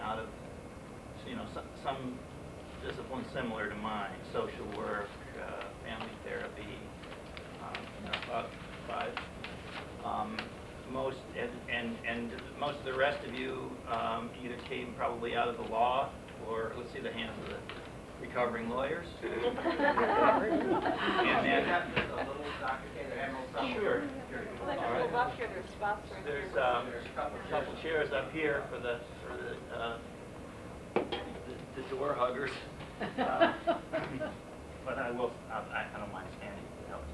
out of, you know, some disciplines similar to mine: social work, family therapy, you know, about 5. Most most of the rest of you either came probably out of the law, or let's see the hands of the recovering lawyers. And then a little Dr. Kaye, sure. All right. Up here, there's spots right There's a couple chairs up here for the door huggers. But I don't mind standing if it helps.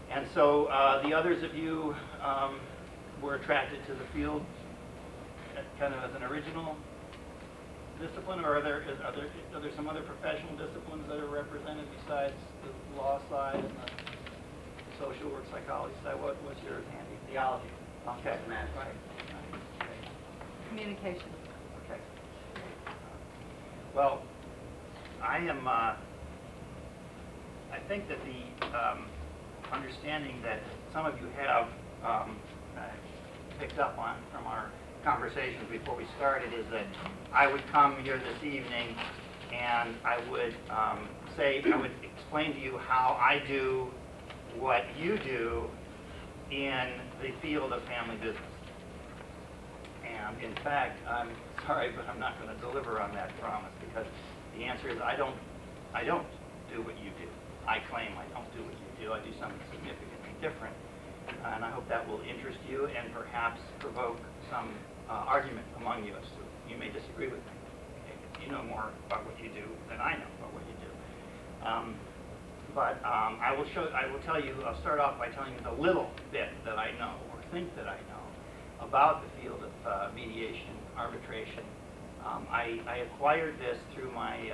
And so the others of you were attracted to the field kind of as an original discipline, or are there some other professional disciplines that are represented besides the law side and the social work, psychology side? What's yours, Andy? Theology. Okay. Right. Okay. Communication. Okay. Well, I am. I think that the understanding that some of you have picked up on from our conversations before we started is that I would come here this evening and I would I would explain to you how I do what you do in the field of family business. And in fact, I'm sorry, but I'm not going to deliver on that promise, because the answer is I don't do what you do. I claim I don't do what you do. I do something significantly different. And I hope that will interest you and perhaps provoke some argument among you. So you may disagree with me. You know more about what you do than I know about what you do. I will tell you. I'll start off by telling you the little bit that I know, or think that I know, about the field of mediation, arbitration. I acquired this through my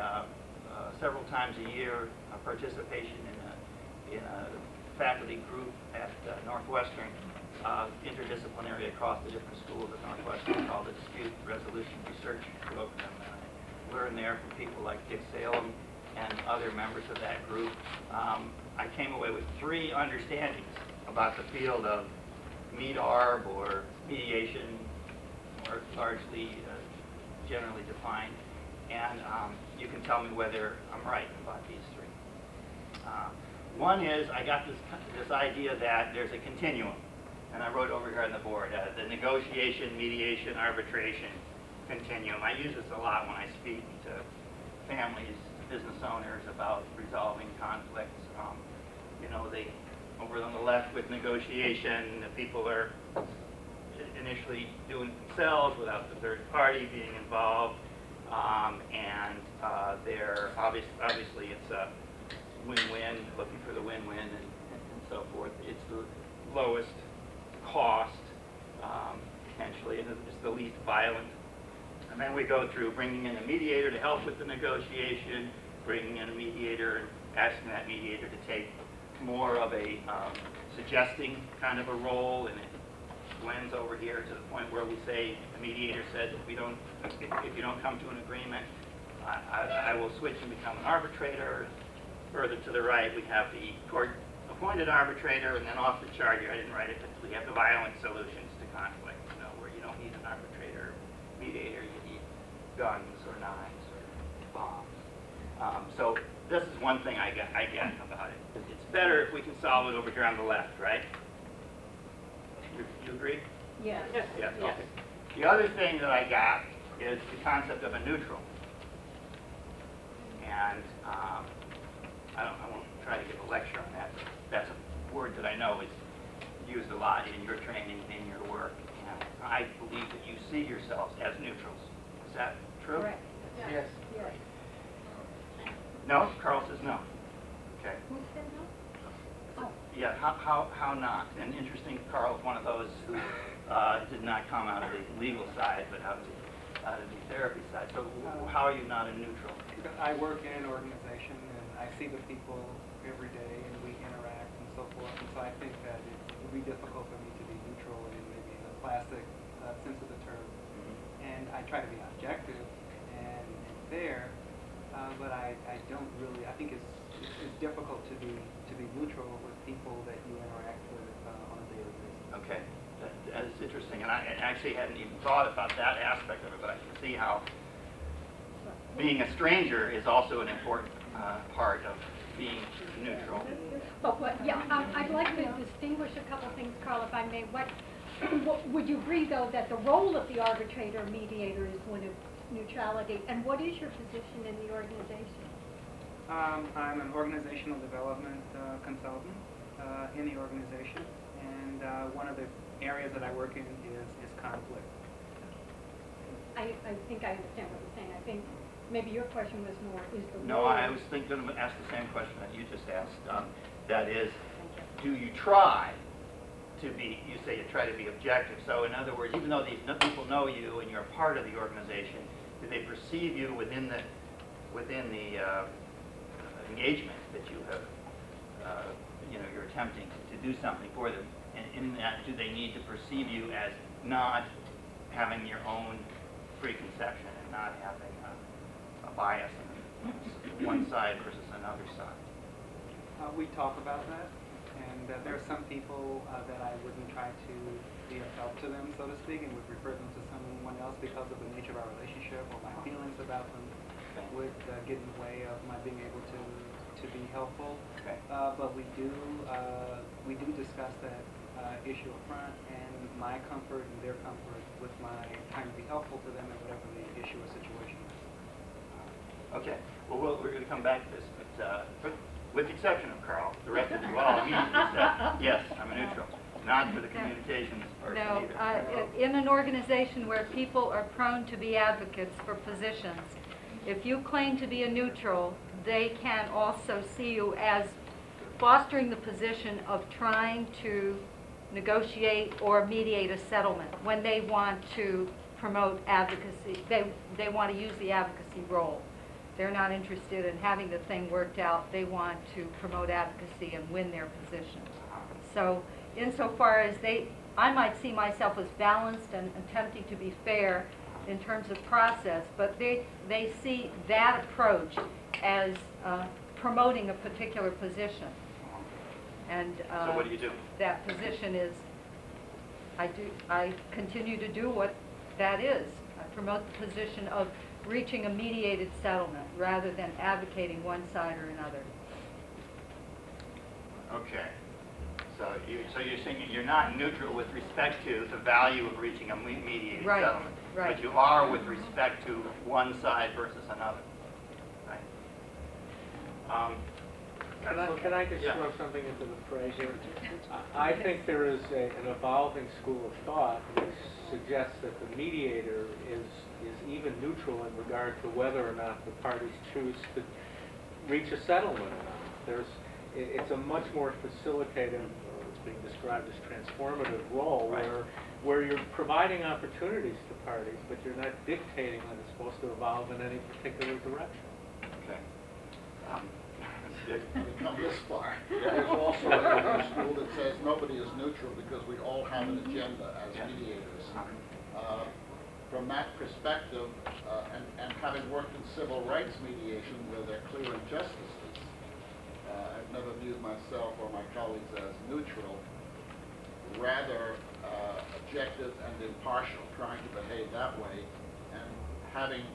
several times a year participation in a faculty group at Northwestern, interdisciplinary across the different schools at Northwestern, called the Dispute Resolution Research Program. And I learned there from people like Dick Salem and other members of that group. I came away with 3 understandings about the field of med-arb, or mediation, or largely generally defined. And you can tell me whether I'm right about these 3. One is, I got this idea that there's a continuum, and I wrote over here on the board, the negotiation, mediation, arbitration continuum. I use this a lot when I speak to families, business owners, about resolving conflicts. You know, over on the left with negotiation, the people are initially doing it themselves without the third party being involved, and they're obviously it's a win-win, looking for the win-win and so forth. It's the lowest cost, potentially, and it's the least violent. And then we go through bringing in a mediator to help with the negotiation, bringing in a mediator and asking that mediator to take more of a suggesting kind of a role, and it blends over here to the point where we say, the mediator says, if you don't come to an agreement, I will switch and become an arbitrator. Further to the right, we have the court-appointed arbitrator, and then off the chart here, I didn't write it, but we have the violent solutions to conflict, you know, where you don't need an arbitrator, mediator, you need guns or knives or bombs. So this is one thing I get about it. It's better if we can solve it over here on the left, right? You agree? Yes. Yes. Okay. The other thing that I got is the concept of a neutral. And I won't try to give a lecture on that. That's a word that I know is used a lot in your training, in your work. And I believe that you see yourselves as neutrals. Is that true? Correct. Yes. Yes. No? Carl says no. Okay. Who said no? Oh. Yeah, how not? And interesting, Carl is one of those who did not come out of the legal side, but out of the therapy side. So how are you not a neutral? I work in an organization, and I see the people every day, and we interact and so forth. And so I think that it would be difficult for me to be neutral in maybe the classic sense of the term. And I try to be objective and fair, but I don't really. I think it's difficult to be neutral with people that you interact with on a daily basis. Okay. That's interesting, and I actually hadn't even thought about that aspect of it, but I can see how being a stranger is also an important part of being neutral. But I'd like to distinguish a couple things, Carl, if I may. What would you agree, though, that the role of the arbitrator or mediator is one of neutrality? And what is your position in the organization? I'm an organizational development consultant in the organization, and one of the areas that I work in is conflict. I think I understand what you're saying. I think maybe your question was more, is the No, role... I was going to ask the same question that you just asked. That is, do you try to be, you say you try to be objective. So in other words, even though these people know you and you're a part of the organization, do they perceive you within the engagement that you have, you're attempting to do something for them? And in that, do they need to perceive you as not having your own preconception and not having a bias on one side versus another side? We talk about that, and there are some people that I wouldn't try to be of help to them, so to speak, and would refer them to someone else because of the nature of our relationship, or my feelings about them would get in the way of my being able to be helpful. Okay. But we do discuss that issue up front, and my comfort and their comfort with my trying to be helpful to them in whatever the issue or situation is. Okay. Well, we're going to come back to this, but with the exception of Carl, the rest of you all immediately said, yes, I'm a neutral. Not for the communications person No, either. in an organization where people are prone to be advocates for positions, if you claim to be a neutral, they can also see you as fostering the position of trying to negotiate or mediate a settlement when they want to promote advocacy. They want to use the advocacy role. They're not interested in having the thing worked out. They want to promote advocacy and win their position. So insofar as I might see myself as balanced and attempting to be fair in terms of process, but they see that approach as promoting a particular position. And So what do you do? that position is, I continue to do what that is. I promote the position of reaching a mediated settlement rather than advocating one side or another. Okay. So you're saying you're not neutral with respect to the value of reaching a mediated Right, settlement, right. but you are with respect to one side versus another. Right. Can I just Yeah. throw something into the fray here? I think there is an evolving school of thought which suggests that the mediator is even neutral in regard to whether or not the parties choose to reach a settlement or not. It's a much more facilitative, or it's being described as transformative role, Right. where you're providing opportunities to parties, but you're not dictating that it's supposed to evolve in any particular direction. Okay. We've come this far. There's also a school that says nobody is neutral because we all have an agenda as mediators. From that perspective, and having worked in civil rights mediation where there are clear injustices, I've never viewed myself or my colleagues as neutral, rather objective and impartial, trying to behave that way, and having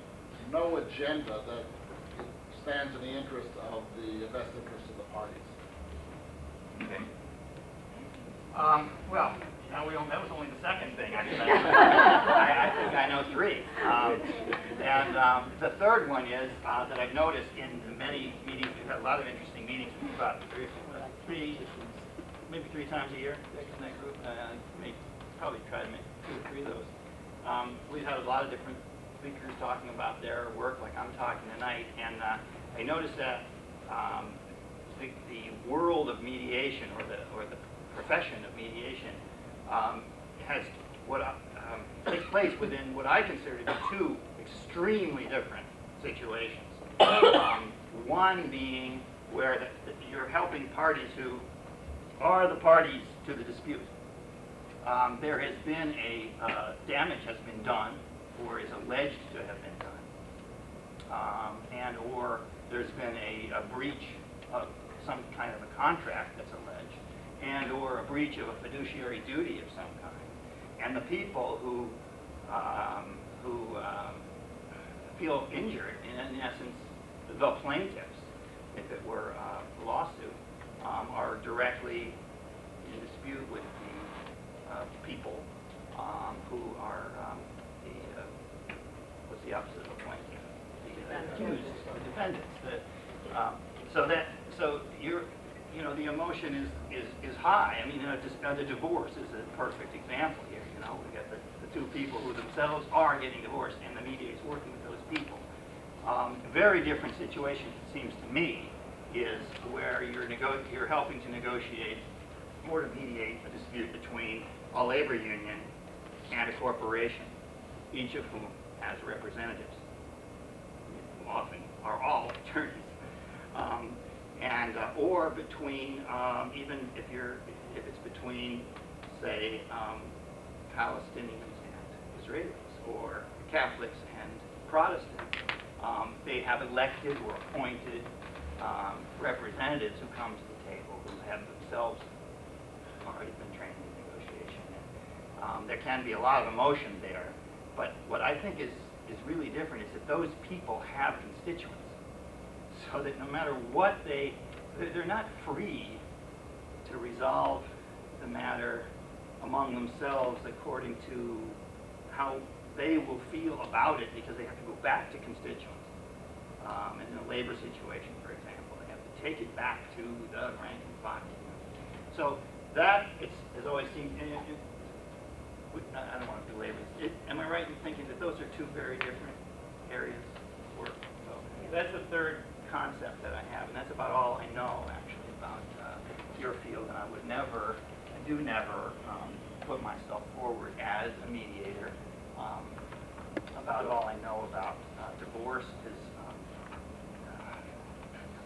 no agenda that stands in the interest of the best interest of the parties. Okay. Well, now that was only the second thing I said. I think I know three. And the third one is that I've noticed in the many meetings, we've had a lot of interesting meetings, about maybe three times a year in that group. Probably try to make 2 or 3 of those. We've had a lot of different speakers talking about their work, like I'm talking tonight, and I noticed that the world of mediation, or the profession of mediation, has takes place within what I consider to be 2 extremely different situations. One being where you're helping parties who are the parties to the dispute. There has been damage has been done, or is alleged to have been done, and or there's been a breach of some kind of a contract that's alleged, and or a breach of a fiduciary duty of some kind. And the people who feel injured, in essence, the plaintiffs, if it were a lawsuit, are directly in dispute with the people who are what's the opposite of a plaintiff? The accused, the defendants. So the emotion is high. I mean, the divorce is a perfect example here. You know, we got the two people who themselves are getting divorced, and the mediator is working with those people. A very different situation, it seems to me, is where you're helping to negotiate or to mediate a dispute between a labor union and a corporation, each of whom has representatives, who often are all attorneys, or between even if it's between, say, Palestinians and Israelis, or Catholics and Protestants. They have elected or appointed representatives who come to the table who have themselves already been trained in negotiation. There can be a lot of emotion there, but what I think is really different is that those people have constituents, so that no matter what they're not free to resolve the matter among themselves according to how they will feel about it, because they have to go back to constituents. In a labor situation, for example, they have to take it back to the rank and file. So that has always seemed, I don't want to belabor this. Am I right in thinking that those are two very different areas of work? So that's the third concept that I have, and that's about all I know, actually, about your field. And I do never put myself forward as a mediator. About all I know about divorce is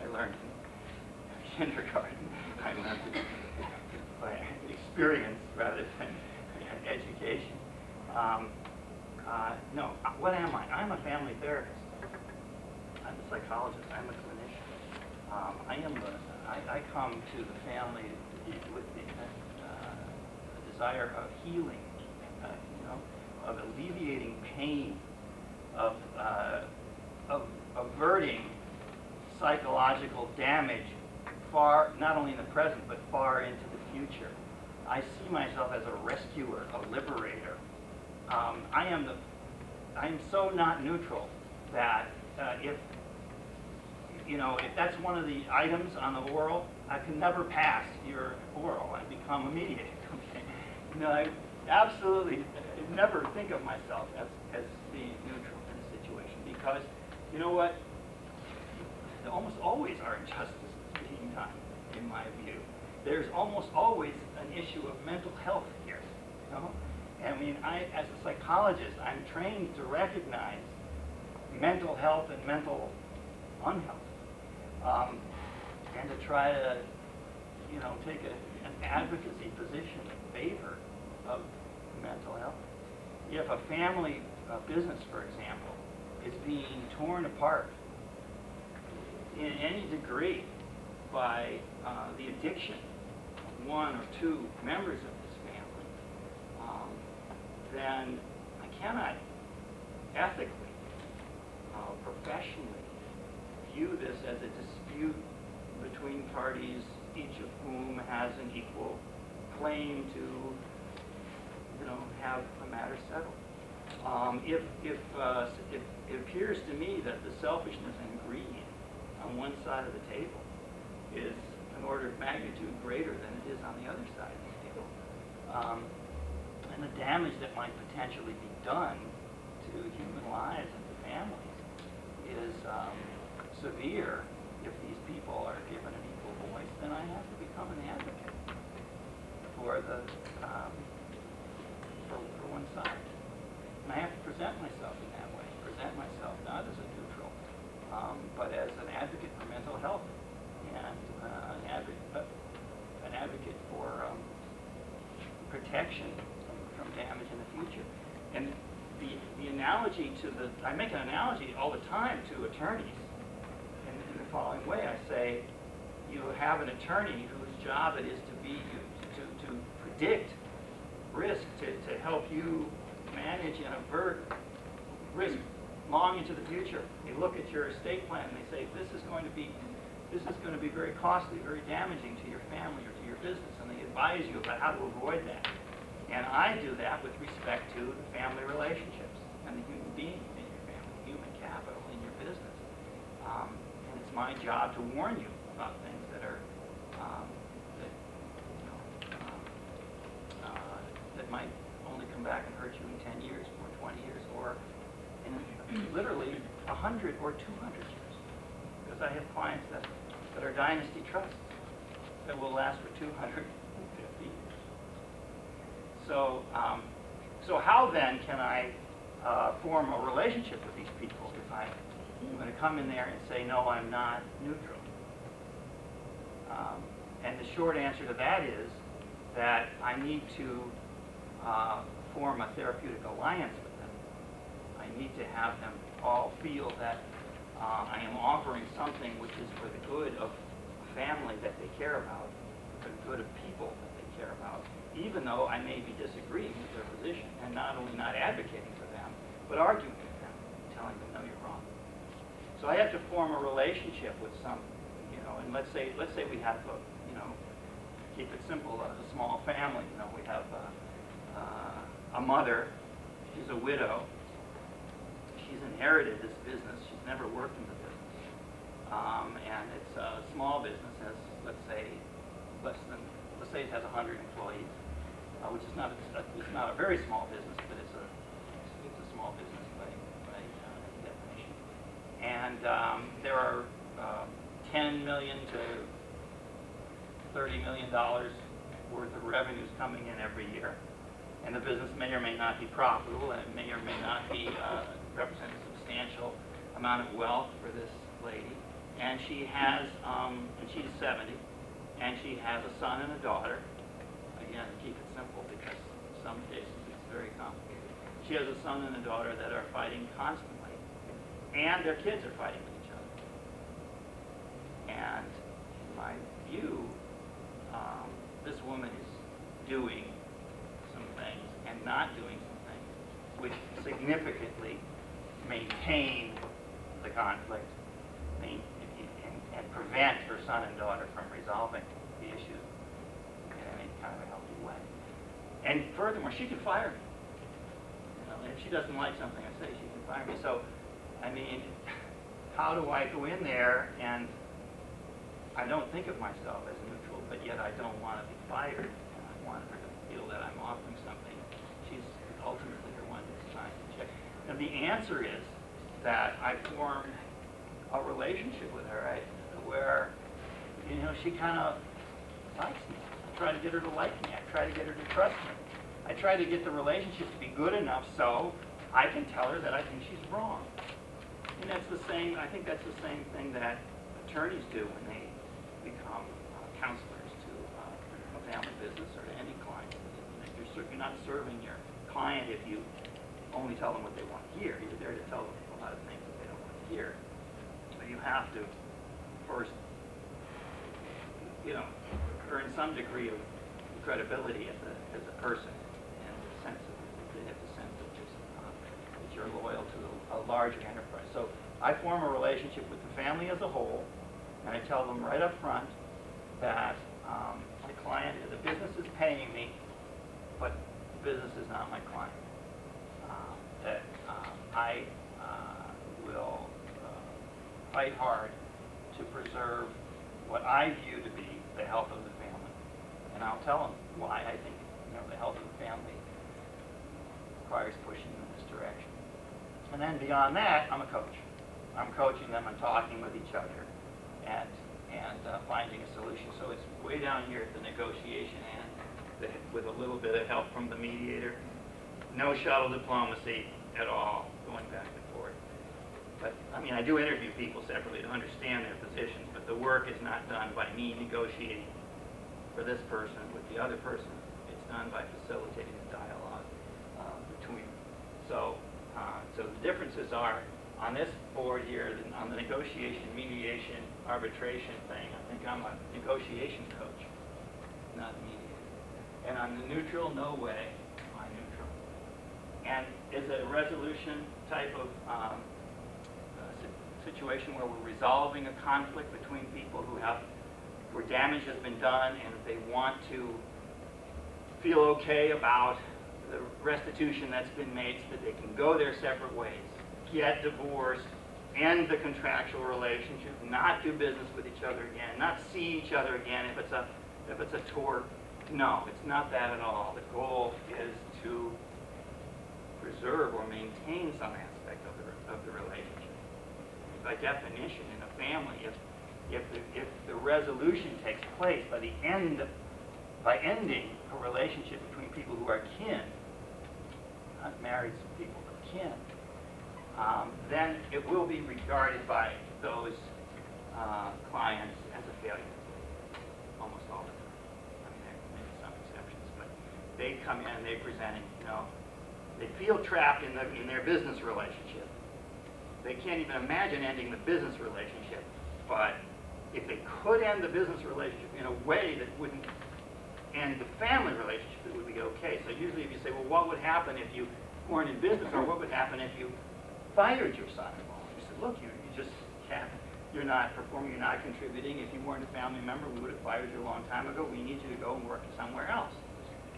I learned in kindergarten. I learned it by experience rather than education. No, what am I? I'm a family therapist. I'm a psychologist. I'm a clinician. I come to the family with the desire of healing, of alleviating pain, of averting psychological damage far, not only in the present, but far into the future. I see myself as a rescuer, a liberator. I am so not neutral that if that's one of the items on the oral, I can never pass your oral and become a mediator. Okay? I absolutely never think of myself as being neutral in a situation, because you know what? There almost always are injustices being done, in my view. There's almost always an issue of mental health here. I mean, as a psychologist, I'm trained to recognize mental health and mental unhealth, and to try to, take an advocacy position in favor of mental health. If a family business, for example, is being torn apart in any degree by the addiction of one or two members of this family, then I cannot ethically, professionally view this as a dispute between parties, each of whom has an equal claim to, have the matter settled. If it appears to me that the selfishness and greed on one side of the table is an order of magnitude greater than it is on the other side of the table, and the damage that might potentially be done to human lives and to families is severe, if these people are given an equal voice, then I have to become an advocate for for one side. And I have to present myself in that way, present myself not as a neutral, but as an advocate for mental health, and an advocate for protection from damage in the future. And the analogy I make an analogy all the time to attorneys in the following way. I say, you have an attorney whose job it is to predict risk to help you manage and avert risk long into the future. They look at your estate plan and they say, this is going to be very costly, very damaging to your family or to your business, and they advise you about how to avoid that. And I do that with respect to the family relationships and the human being in your family, human capital in your business. And it's my job to warn you about things that are that might only come back and hurt you in 10 years or 20 years or in literally 100 or 200 years. Because I have clients that are dynasty trusts that will last for 250 years. So, so how then can I form a relationship with these people if I'm going to come in there and say, no, I'm not neutral? And the short answer to that is that I need to form a therapeutic alliance with them. I need to have them all feel that I am offering something which is for the good of a family that they care about, for the good of people that they care about, even though I may be disagreeing with their position and not only not advocating for them, but arguing with them, telling them, no, you're wrong. So I have to form a relationship with some, and let's say we have keep it simple, a small family. We have a mother. She's a widow. She's inherited this business. She's never worked in the business, and it's a small business. Has let's say it has 100 employees, which is not a very small business, but it's a small business by definition. And there are $10 million to $30 million worth of revenues coming in every year. And the business may or may not be profitable, and it may or may not be represent a substantial amount of wealth for this lady. And she has, and she's 70, and she has a son and a daughter. Again, keep it simple because in some cases it's very complicated. She has a son and a daughter that are fighting constantly, and their kids are fighting with each other. And in my view, this woman is doing some things and not doing some things which significantly maintain the conflict and prevent her son and daughter from resolving the issue in any kind of a healthy way. And furthermore, she can fire me. If she doesn't like something I say, she can fire me. So, I mean, how do I go in there and I don't think of myself as neutral, but yet I don't want to be fired, and I want her to feel that I'm offering something. She's ultimately the one who's trying to check. And the answer is that I form a relationship with her where, she kind of likes me. I try to get her to like me. I try to get her to trust me. I try to get the relationship to be good enough so I can tell her that I think she's wrong. And I think that's the same thing that attorneys do when they become counselors to a family business or to any client. You're not serving your client if you only tell them what they want to hear. You're there to tell them a lot of things that they don't want to hear. But you have to first, earn some degree of credibility as a person, and the sense of they have the sense of just that you're loyal to a larger enterprise. So I form a relationship with the family as a whole. And I tell them right up front that the client, the business is paying me, but the business is not my client. That I will fight hard to preserve what I view to be the health of the family. And I'll tell them why I think the health of the family requires pushing in this direction. And then beyond that, I'm a coach. I'm coaching them and talking with each other and finding a solution. So it's way down here at the negotiation end with a little bit of help from the mediator. No shuttle diplomacy at all, going back and forth. But, I do interview people separately to understand their positions, but the work is not done by me negotiating for this person with the other person. It's done by facilitating the dialogue between them. So the differences are, on this board here, on the negotiation, mediation, arbitration thing, I think I'm a negotiation coach, not a mediator. And on the neutral, no way. And is it a resolution type of situation where we're resolving a conflict between people where damage has been done, and if they want to feel okay about the restitution that's been made so that they can go their separate ways, get divorced, end the contractual relationship, not do business with each other again, not see each other again if it's a tort. No, it's not that at all. The goal is to preserve or maintain some aspect of the relationship. By definition, in a family, if the resolution takes place by ending a relationship between people who are kin, not married people, but kin, then it will be regarded by those clients as a failure. Almost all the time. I mean, there may be some exceptions, but they come in and they present it, they feel trapped in their business relationship. They can't even imagine ending the business relationship, but if they could end the business relationship in a way that wouldn't end the family relationship, it would be okay. So usually if you say, well, what would happen if you weren't in business, or what would happen if you fired your son-in-law? You said, look, you just can't, you're not performing, you're not contributing. If you weren't a family member, we would have fired you a long time ago. We need you to go and work somewhere else.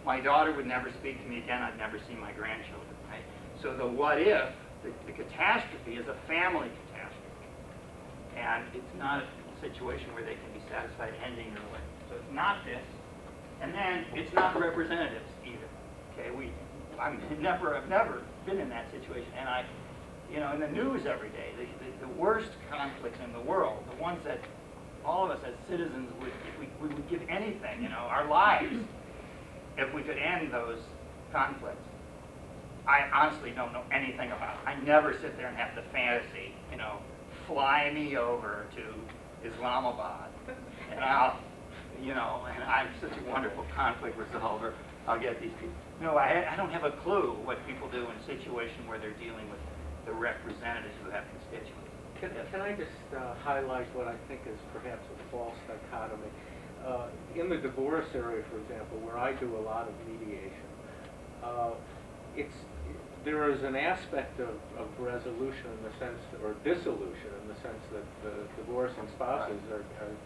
My daughter would never speak to me again. I'd never see my grandchildren, right? So the what if, the catastrophe is a family catastrophe. And it's not a situation where they can be satisfied ending their life. So it's not this. And then it's not representatives either. Okay, I've never been in that situation. And in the news every day, the worst conflicts in the world, the ones that all of us as citizens we would give anything, our lives, if we could end those conflicts. I honestly don't know anything about it. I never sit there and have the fantasy, fly me over to Islamabad, and and I'm such a wonderful conflict resolver. I'll get these people. No, I don't have a clue what people do in a situation where they're dealing with the representatives who have constituents. Can I just highlight what I think is perhaps a false dichotomy? In the divorce area, for example, where I do a lot of mediation, there is an aspect of resolution in the sense, or dissolution in the sense that the divorcing spouses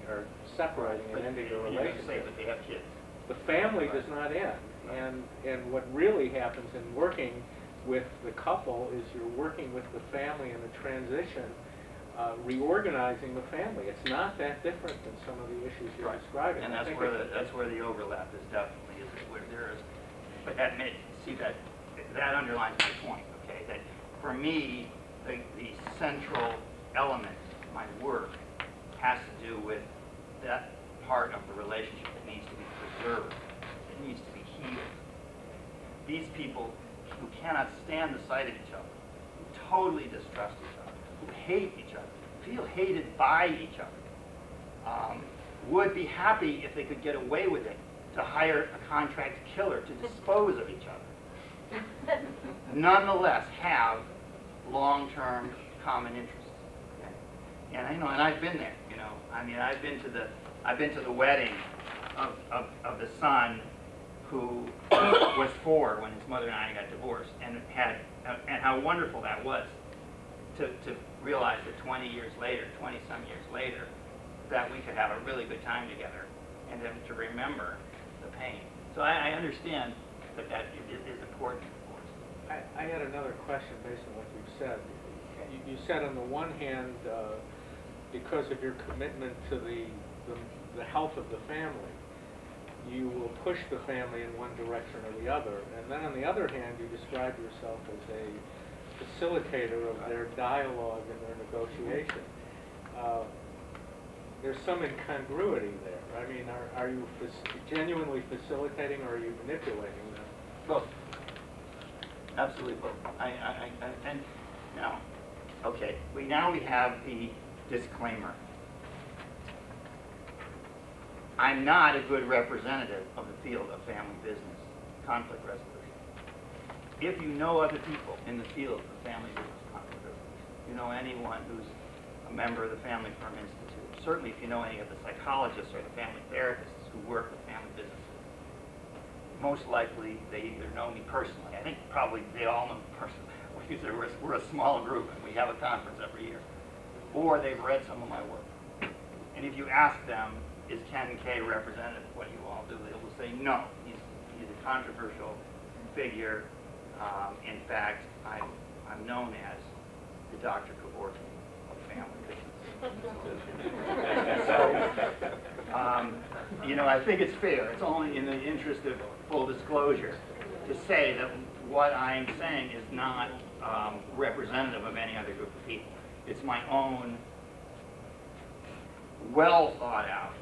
are separating and ending the relationship. Say that they have kids. The family does not end, and what really happens in working with the couple is you're working with the family in a transition, reorganizing the family. It's not that different than some of the issues you're describing. And that's where the overlap is definitely, where there is. But that underlines my point, okay? That for me, the central element of my work has to do with that part of the relationship that needs to be preserved, that needs to be healed. These people who cannot stand the sight of each other, who totally distrust each other, who hate each other, feel hated by each other, would be happy if they could get away with it, to hire a contract killer to dispose of each other. Nonetheless have long-term common interests. Okay? And I've been there. I mean, I've been to the wedding of the son who was 4 when his mother and I got divorced, and how wonderful that was to realize that 20 some years later, that we could have a really good time together, and then to remember the pain. So I understand that is important, of course. I had another question based on what you've said. You said on the one hand, because of your commitment to the health of the family, you will push the family in one direction or the other. And then on the other hand, you describe yourself as a facilitator of their dialogue and their negotiation. There's some incongruity there. I mean, are you genuinely facilitating, or are you manipulating them? Both. Absolutely both. And now, okay, now we have the disclaimer. I'm not a good representative of the field of family business, conflict resolution. If you know other people in the field of family business, conflict resolution, you know anyone who's a member of the Family Firm Institute, certainly if you know any of the psychologists or the family therapists who work with family businesses, most likely they either know me personally. I think probably they all know me personally because we're a small group and we have a conference every year. Or they've read some of my work. And if you ask them, is Ken Kaye representative of what you all do, they will say no. He's a controversial figure. In fact, I'm known as the Dr. Kaye of family business. So, you know, I think it's fair. It's only in the interest of full disclosure to say that what I'm saying is not representative of any other group of people. It's my own well thought out,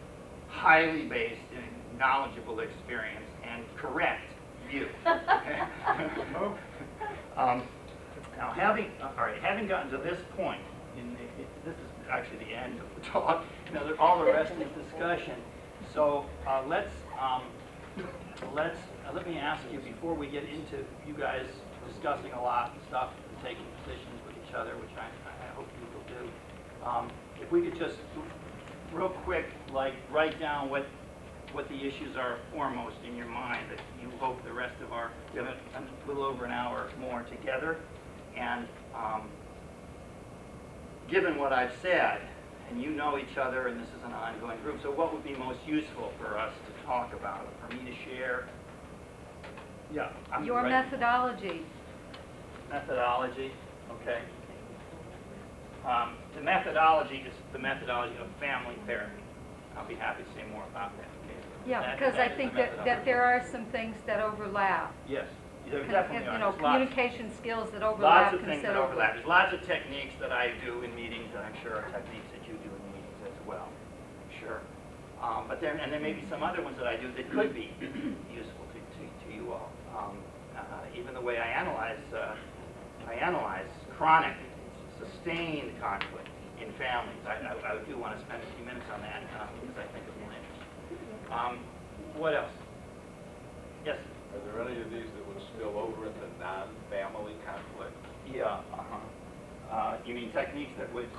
highly based in knowledgeable experience and correct view. Okay? Now, having gotten to this point, this is actually the end of the talk. You know, all the rest is discussion. So let me ask you, before we get into you guys discussing a lot and stuff and taking positions with each other, which I hope you will do, if we could just real quick, like, write down what the issues are foremost in your mind that you hope the rest of we have a little over an hour more together. And given what I've said, and you know each other, and this is an ongoing group, so what would be most useful for us to talk about, for me to share? Yeah. Your methodology. Methodology, okay. The methodology is the methodology of family therapy. I'll be happy to say more about that. Okay? Yeah, because I think that there are some things that overlap. Yes, there definitely are. You know, There's lots. communication skills that overlap. Lots of things that overlap. There's lots of techniques that I do in meetings, and I'm sure are techniques that you do in meetings as well. Sure. But there may be some other ones that I do that could be useful to you all. Even the way I analyze chronic, sustained conflict in families. I do want to spend a few minutes on that because I think it will interest. What else? Yes? Are there any of these that would spill over into non-family conflict? Yeah. You mean techniques that would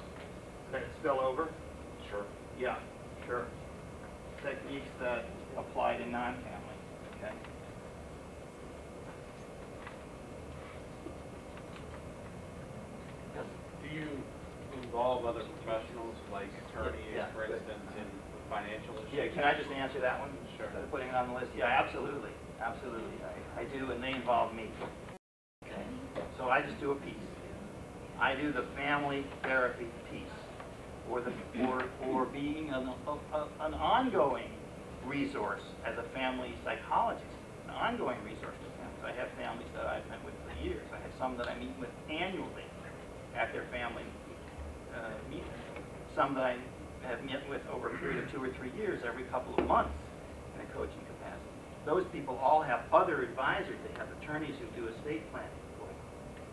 spill over? Sure. Yeah, sure. Techniques that apply to non-family. Okay. Do you involve other professionals like attorneys, Yeah. for instance, in financial issues? Yeah, can I just answer that one? Sure. Instead of putting it on the list? Yeah, absolutely. Absolutely. I do, and they involve me. Okay. So I just do a piece. I do the family therapy piece, or being an ongoing resource as a family psychologist, an ongoing resource for families. I have families that I've met with for years. I have some that I meet with annually at their family meetings. Some that I have met with over a period of 2 or 3 years, every couple of months in a coaching capacity. Those people all have other advisors. They have attorneys who do estate planning for them.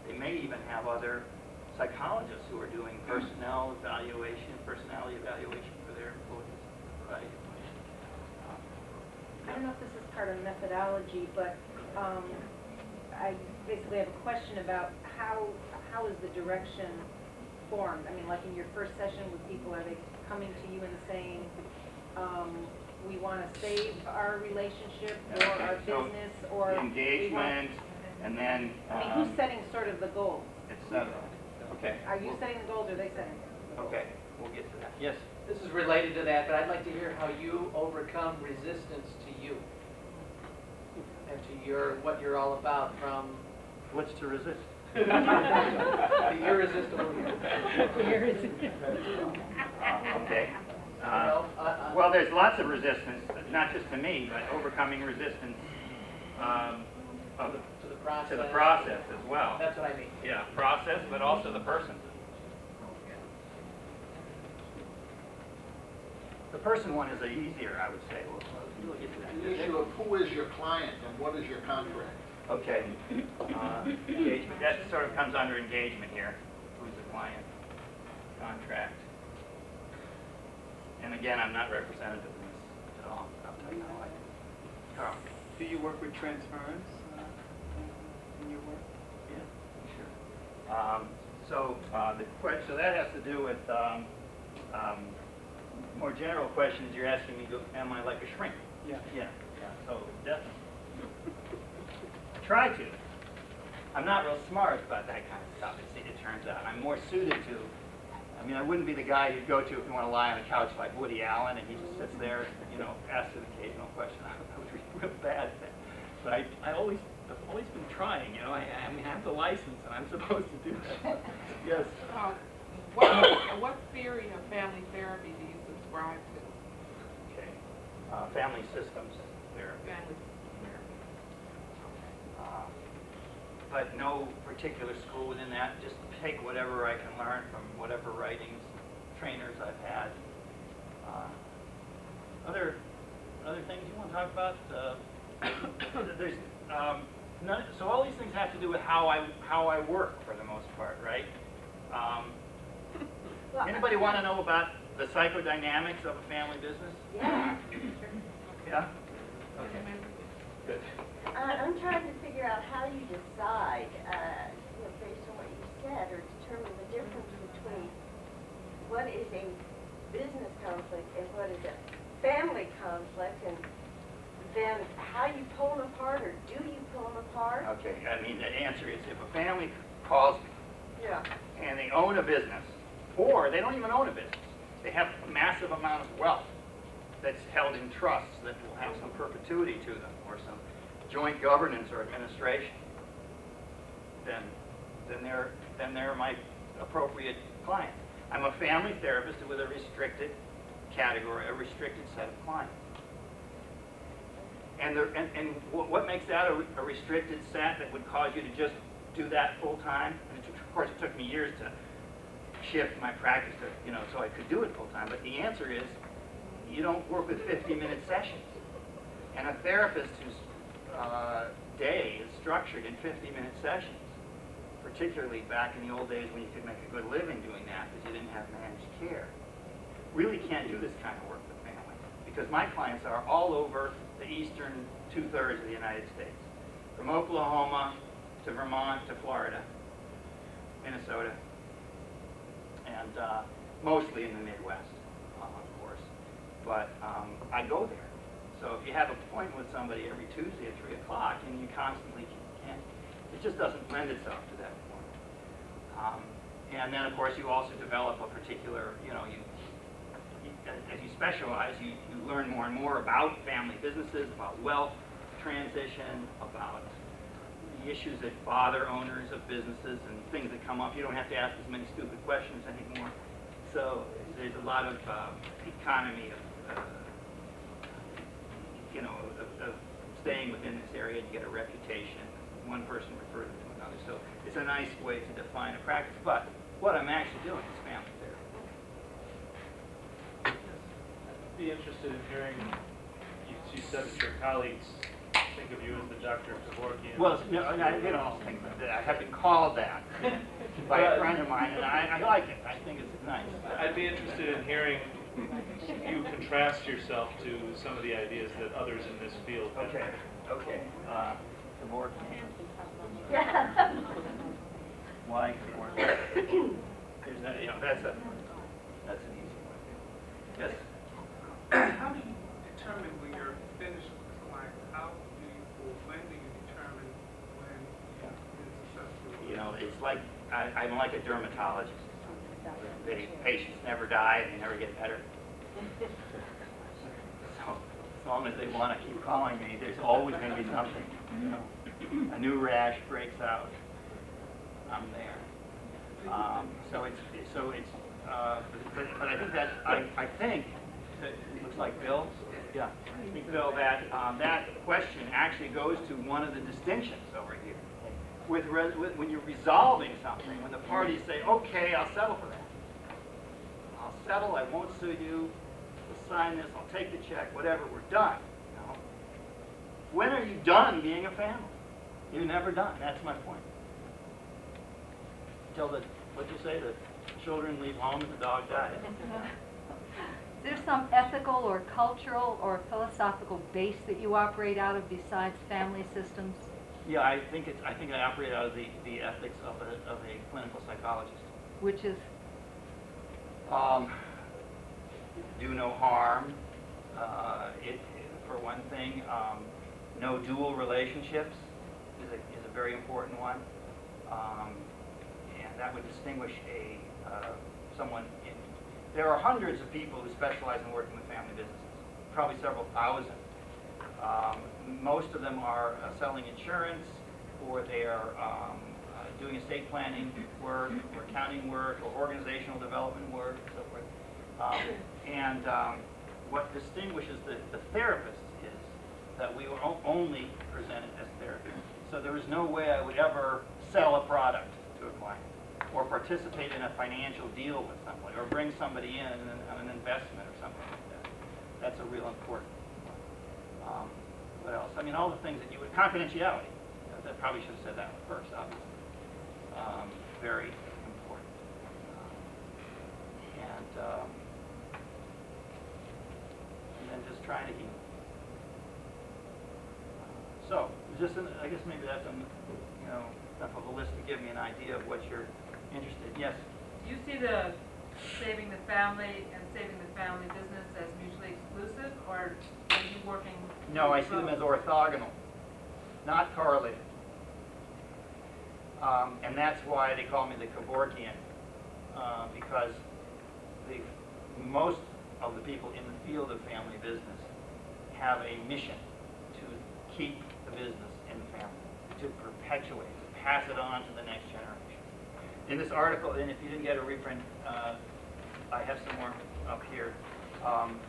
They may even have other psychologists who are doing personality evaluation for their employees. Right? I don't know if this is part of methodology, but I basically have a question about how is the direction formed? I mean, like in your first session with people, are they coming to you and saying, we want to save our relationship or our business or engagement, and then I mean, who's setting sort of the goals? etc. Okay. Are you setting the goals or are they setting the goals? Okay, we'll get to that. Yes. This is related to that, but I'd like to hear how you overcome resistance to you and to what you're all about from What's to resist? the irresistible you. Okay. Well, Well, there's lots of resistance, not just to me, but overcoming resistance to the process. to the process as well. That's what I mean. Yeah, process, but also the person. The person one is easier, I would say. We'll get to that. The issue of who is your client and what is your contract? Okay. Engagement. That sort of comes under engagement here. Who's the client? Contract. And again, I'm not representative in this at all. I'll tell you how I do. Carl. Do you work with transference in your work? Yeah, sure. So that has to do with more general questions. You're asking me, am I like a shrink? Yeah. Yeah. So definitely. try to. I'm not real smart about that kind of stuff, it turns out. I'm more suited to, I mean, I wouldn't be the guy you'd go to if you want to lie on a couch like Woody Allen and he just sits there, you know, asks an occasional question. I would be real bad at that. But I've always been trying, you know. I have the license and I'm supposed to do that. Yes. What theory of family therapy do you subscribe to? Okay. Family systems therapy. Family therapy. But no particular school within that. Just take whatever I can learn from whatever writings, trainers I've had. Other things you want to talk about? There's none, so all these things have to do with how I work for the most part, right? Anybody want to know about the psychodynamics of a family business? Yeah. Yeah? Okay. Good. I'm trying to figure out how you decide, based on what you said, or determine the difference between what is a business conflict and what is a family conflict, and then how you pull them apart, or do you pull them apart? Okay, I mean, the answer is if a family calls me Yeah. and they own a business, or they don't even own a business, they have a massive amount of wealth that's held in trusts that will have some perpetuity to them, or some joint governance or administration, then they're my appropriate client. I'm a family therapist with a restricted category, a restricted set of clients. And what makes that a restricted set that would cause you to just do that full time? And of course, it took me years to shift my practice to, you know, so I could do it full time. But the answer is, you don't work with 50-minute sessions. And a therapist whose day is structured in 50-minute sessions, particularly back in the old days when you could make a good living doing that because you didn't have managed care, really can't do this kind of work with families, because my clients are all over the eastern two-thirds of the United States, from Oklahoma to Vermont to Florida, Minnesota, and mostly in the Midwest, of course. But I go there. So if you have an appointment with somebody every Tuesday at 3 o'clock and you constantly can't, it just doesn't lend itself to that appointment. And then, of course, you also develop a particular, you know, as you specialize, you learn more and more about family businesses, about wealth transition, about the issues that bother owners of businesses and things that come up. You don't have to ask as many stupid questions anymore. So there's a lot of economy of staying within this area. You get a reputation. One person refers to another. So it's a nice way to define a practice. But what I'm actually doing is family therapy. I'd be interested in hearing, you said that your colleagues think of you as the Dr. Kevorkian. Well, no, they don't all think that. I have been called that by a friend of mine, and I like it. I think it's nice. I'd be interested in hearing you contrast yourself to some of the ideas that others in this field have. Okay. Kevorkian. Yeah. Why Kevorkian? There's that, you know, that's an easy one. Yes. How do you determine when you're finished with a client? When do you determine when it's successful? You know, it's like, I'm like a dermatologist. The patients never die and they never get better. So as long as they want to keep calling me, there's always going to be something. You know, a new rash breaks out, I'm there. But I think that I think that it looks like Bill. Yeah, I think Bill that that question actually goes to one of the distinctions over here. With when you're resolving something, when the parties say, "Okay, I'll settle for that. I'll settle. I won't sue you. We'll sign this. I'll take the check. Whatever. We're done." You know? When are you done being a family? You're never done. That's my point. Until what'd you say? The children leave home and the dog dies. Is there some ethical or cultural or philosophical base that you operate out of besides family systems? Yeah, I think I operate out of the ethics of a clinical psychologist. Which is? Do no harm. For one thing, no dual relationships. is a very important one. And that would distinguish someone in. There are hundreds of people who specialize in working with family businesses, probably several thousand. Most of them are selling insurance, or they are doing estate planning work, or accounting work, or organizational development work, and so forth. What distinguishes the therapists is that we were only presented as therapists. So there is no way I would ever sell a product to a client, or participate in a financial deal with somebody, or bring somebody in on an investment or something like that. That's a real important one. What else? I mean, all the things that you would, confidentiality. That probably should have said that one first, obviously. Very important. And then just trying to keep. So, just I guess maybe that's enough of a list to give me an idea of what you're interested in. Yes? Do you see the saving the family and saving the family business as mutually exclusive, or are you working? No, I see them as orthogonal, not correlated. And that's why they call me the Kevorkian, because most of the people in the field of family business have a mission to keep the business in the family, to perpetuate, to pass it on to the next generation. In this article, and if you didn't get a reprint, I have some more up here.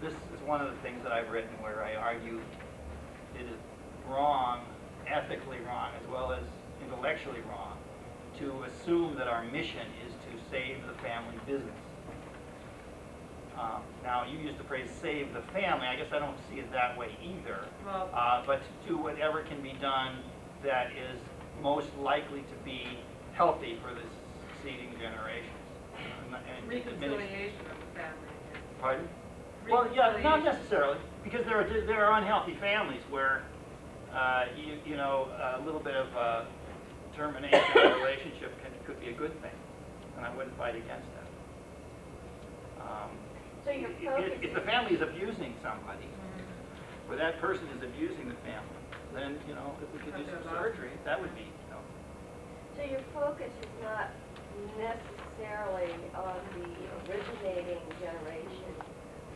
This is one of the things that I've written where I argue it is wrong, ethically wrong, as well as intellectually wrong, to assume that our mission is to save the family business. Now, you used the phrase save the family. I guess I don't see it that way either. Well, but to do whatever can be done that is most likely to be healthy for the succeeding generations. And reconciliation of the family. Pardon? Well, yeah, not necessarily, because there are unhealthy families where a little bit of termination of a relationship could be a good thing, and I wouldn't fight against that. So your focus If the family is abusing somebody, or that person is abusing the family, then if we could do some surgery, that would be. So your focus is not necessarily on the originating generation,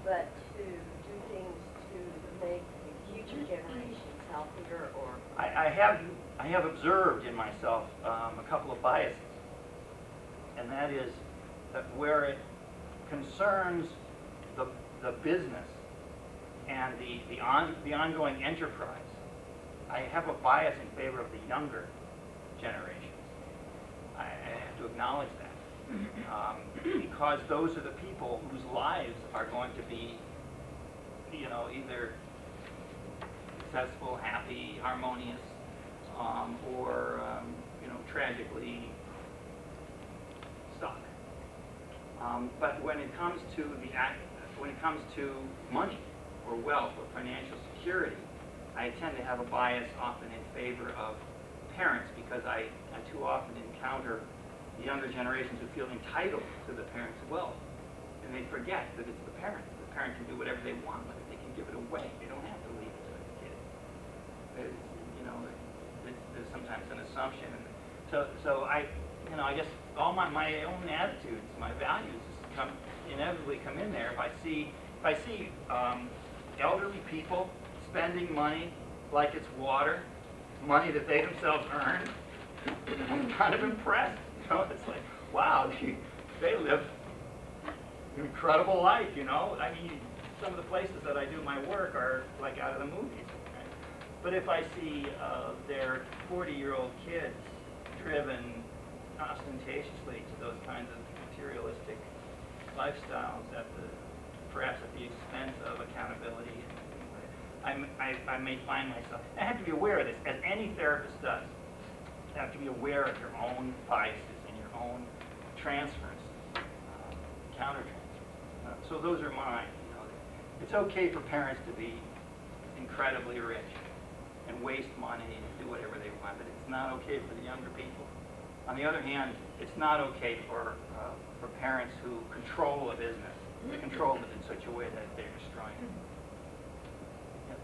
but to do things to make the future generations healthier, or I have observed in myself a couple of biases, and that is that where it concerns the business and the ongoing enterprise, I have a bias in favor of the younger generations. I have to acknowledge that, because those are the people whose lives are going to be, either successful, happy, harmonious, or tragically stuck. But when it comes to money or wealth or financial security, I tend to have a bias often in favor of parents, because I too often encounter the younger generations who feel entitled to the parents' wealth, and they forget that it's the parents. The parent can do whatever they want with it. They can give it away. They don't have to leave it to the kid. There's sometimes an assumption. So I guess all my own attitudes, my values, inevitably come in there. If I see elderly people spending money like it's water, money that they themselves earned, I'm kind of impressed. It's like, wow, they live an incredible life. I mean, some of the places that I do my work are like out of the movies. Right? But if I see their 40-year-old kids driven ostentatiously to those kinds of materialistic lifestyles, perhaps at the expense of accountability, I may find myself. I have to be aware of this, as any therapist does. You have to be aware of your own biases and your own transfers, counter-transfers. So those are mine. It's okay for parents to be incredibly rich and waste money and do whatever they want, but it's not okay for the younger people. On the other hand, it's not okay for parents who control a business, to control it in such a way that they're destroying it. Yes?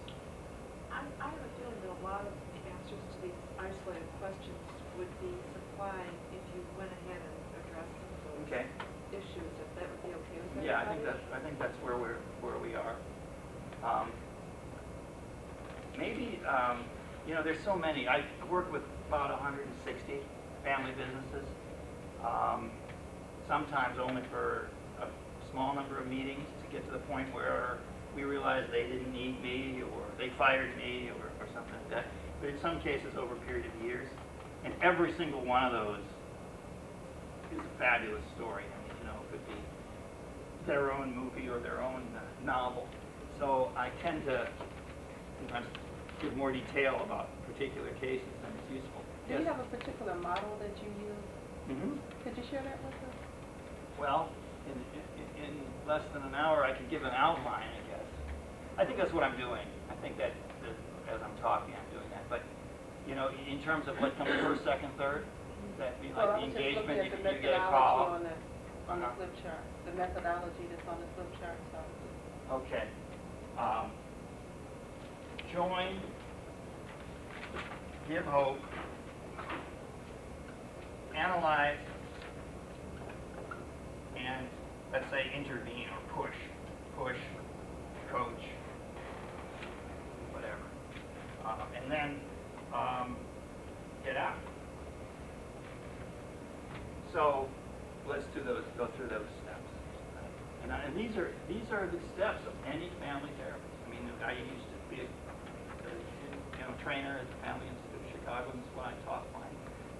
I have a feeling that a lot of the answers to these isolated questions would be supplied if you went ahead and addressed some of those Okay. issues, if that would be okay with everybody? Yeah, I think that's where we are. Maybe, you know, there's so many. I work with about 160 family businesses, sometimes only for a small number of meetings to get to the point where we realize they didn't need me or they fired me or something like that. But in some cases over a period of years. And every single one of those is a fabulous story. I mean, you know, it could be their own movie or their own novel. So I tend to sometimes give more detail about particular cases than it's useful. Do you have a particular model that you use? Mm-hmm. Could you share that with us? Well, in less than an hour, I could give an outline, I guess. I think that's what I'm doing. I think that as I'm talking, I'm doing that. But, you know, in terms of what comes first, second, third, that be like the engagement, you get a call. On the flip chart, the methodology that's on the flip chart. So. Okay. Join, give hope, analyze, and let's say intervene or push, coach, whatever. And then get out. So let's go through those steps. And these are the steps of any family therapist. I mean, I used to be a trainer at the Family Institute of Chicago, and this is what I taught my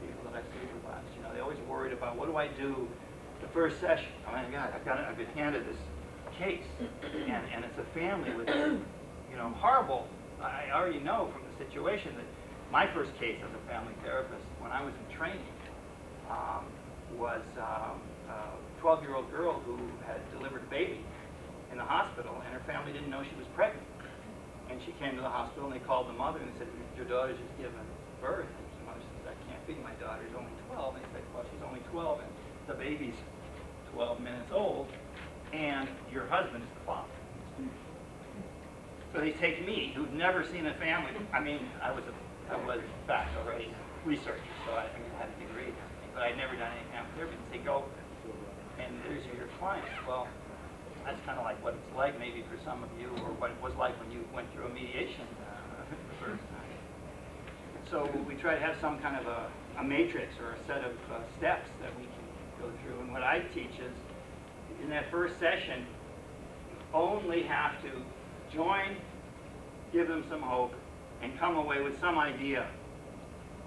people that I supervised. You know, they always worried about what do I do the first session. Oh my God, I've been handed this case, and it's a family with, you know, horrible. I already know from the situation that my first case as a family therapist when I was in training was a 12-year-old girl who had delivered a baby in the hospital, and her family didn't know she was pregnant. And she came to the hospital, and they called the mother and they said, "Your daughter's just given birth." And the mother says, "That can't be. My daughter's only 12." And they said, "Well, she's only 12, and the baby's 12 minutes old, and your husband is the father." So they take me, who'd never seen a family. I mean, I was in fact already researcher, so I had a degree and everything, but I'd never done any family therapy. They go, and there's your clients. Well, that's kind of like what it's like maybe for some of you, or what it was like when you went through a mediation the first time. So we try to have some kind of a matrix or a set of steps that we can go through. And what I teach is, in that first session, you only have to join, give them some hope, and come away with some idea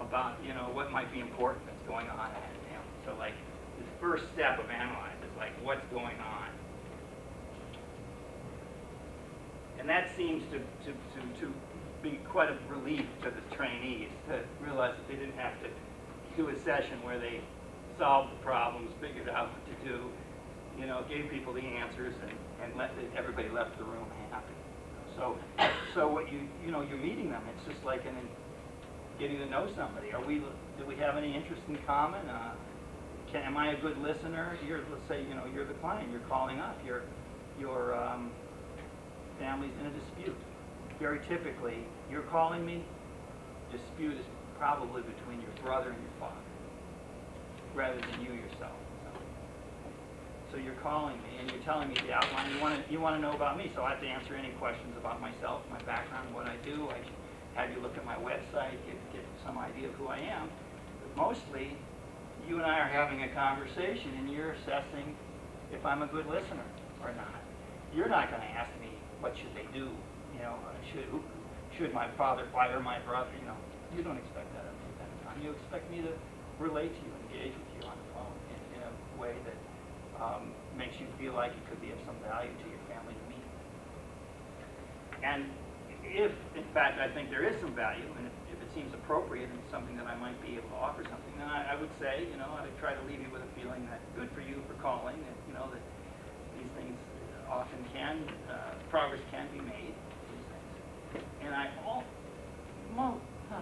about, you know, what might be important that's going on at the family. So like, the first step of analyze is like, what's going on? And that seems to be quite a relief to the trainees to realize that they didn't have to do a session where they solved the problems, figured out what to do, you know, gave people the answers, and everybody left the room happy. So what you know, you're meeting them. It's just like getting to know somebody. Do we have any interest in common? Am I a good listener? Let's say, you know, you're the client. You're calling up. Your family's in a dispute. Very typically, you're calling me. Dispute is probably between your brother and your father, rather than you yourself. So you're calling me and you're telling me the outline. You want to know about me, so I have to answer any questions about myself, my background, what I do. I have you look at my website, get some idea of who I am. But mostly, you and I are having a conversation, and you're assessing if I'm a good listener or not. You're not going to ask me what should they do. You know, should my father fire my brother? You know, you don't expect that of me at that time. You expect me to relate to you, engage with you on the phone in a way that makes you feel like it could be of some value to your family to meet. And if, in fact, I think there is some value, and if it seems appropriate and something that I might be able to offer something, then I would say, you know, I would try to leave you with a feeling that good for you for calling, and you know that these things often progress can be made. These things, and not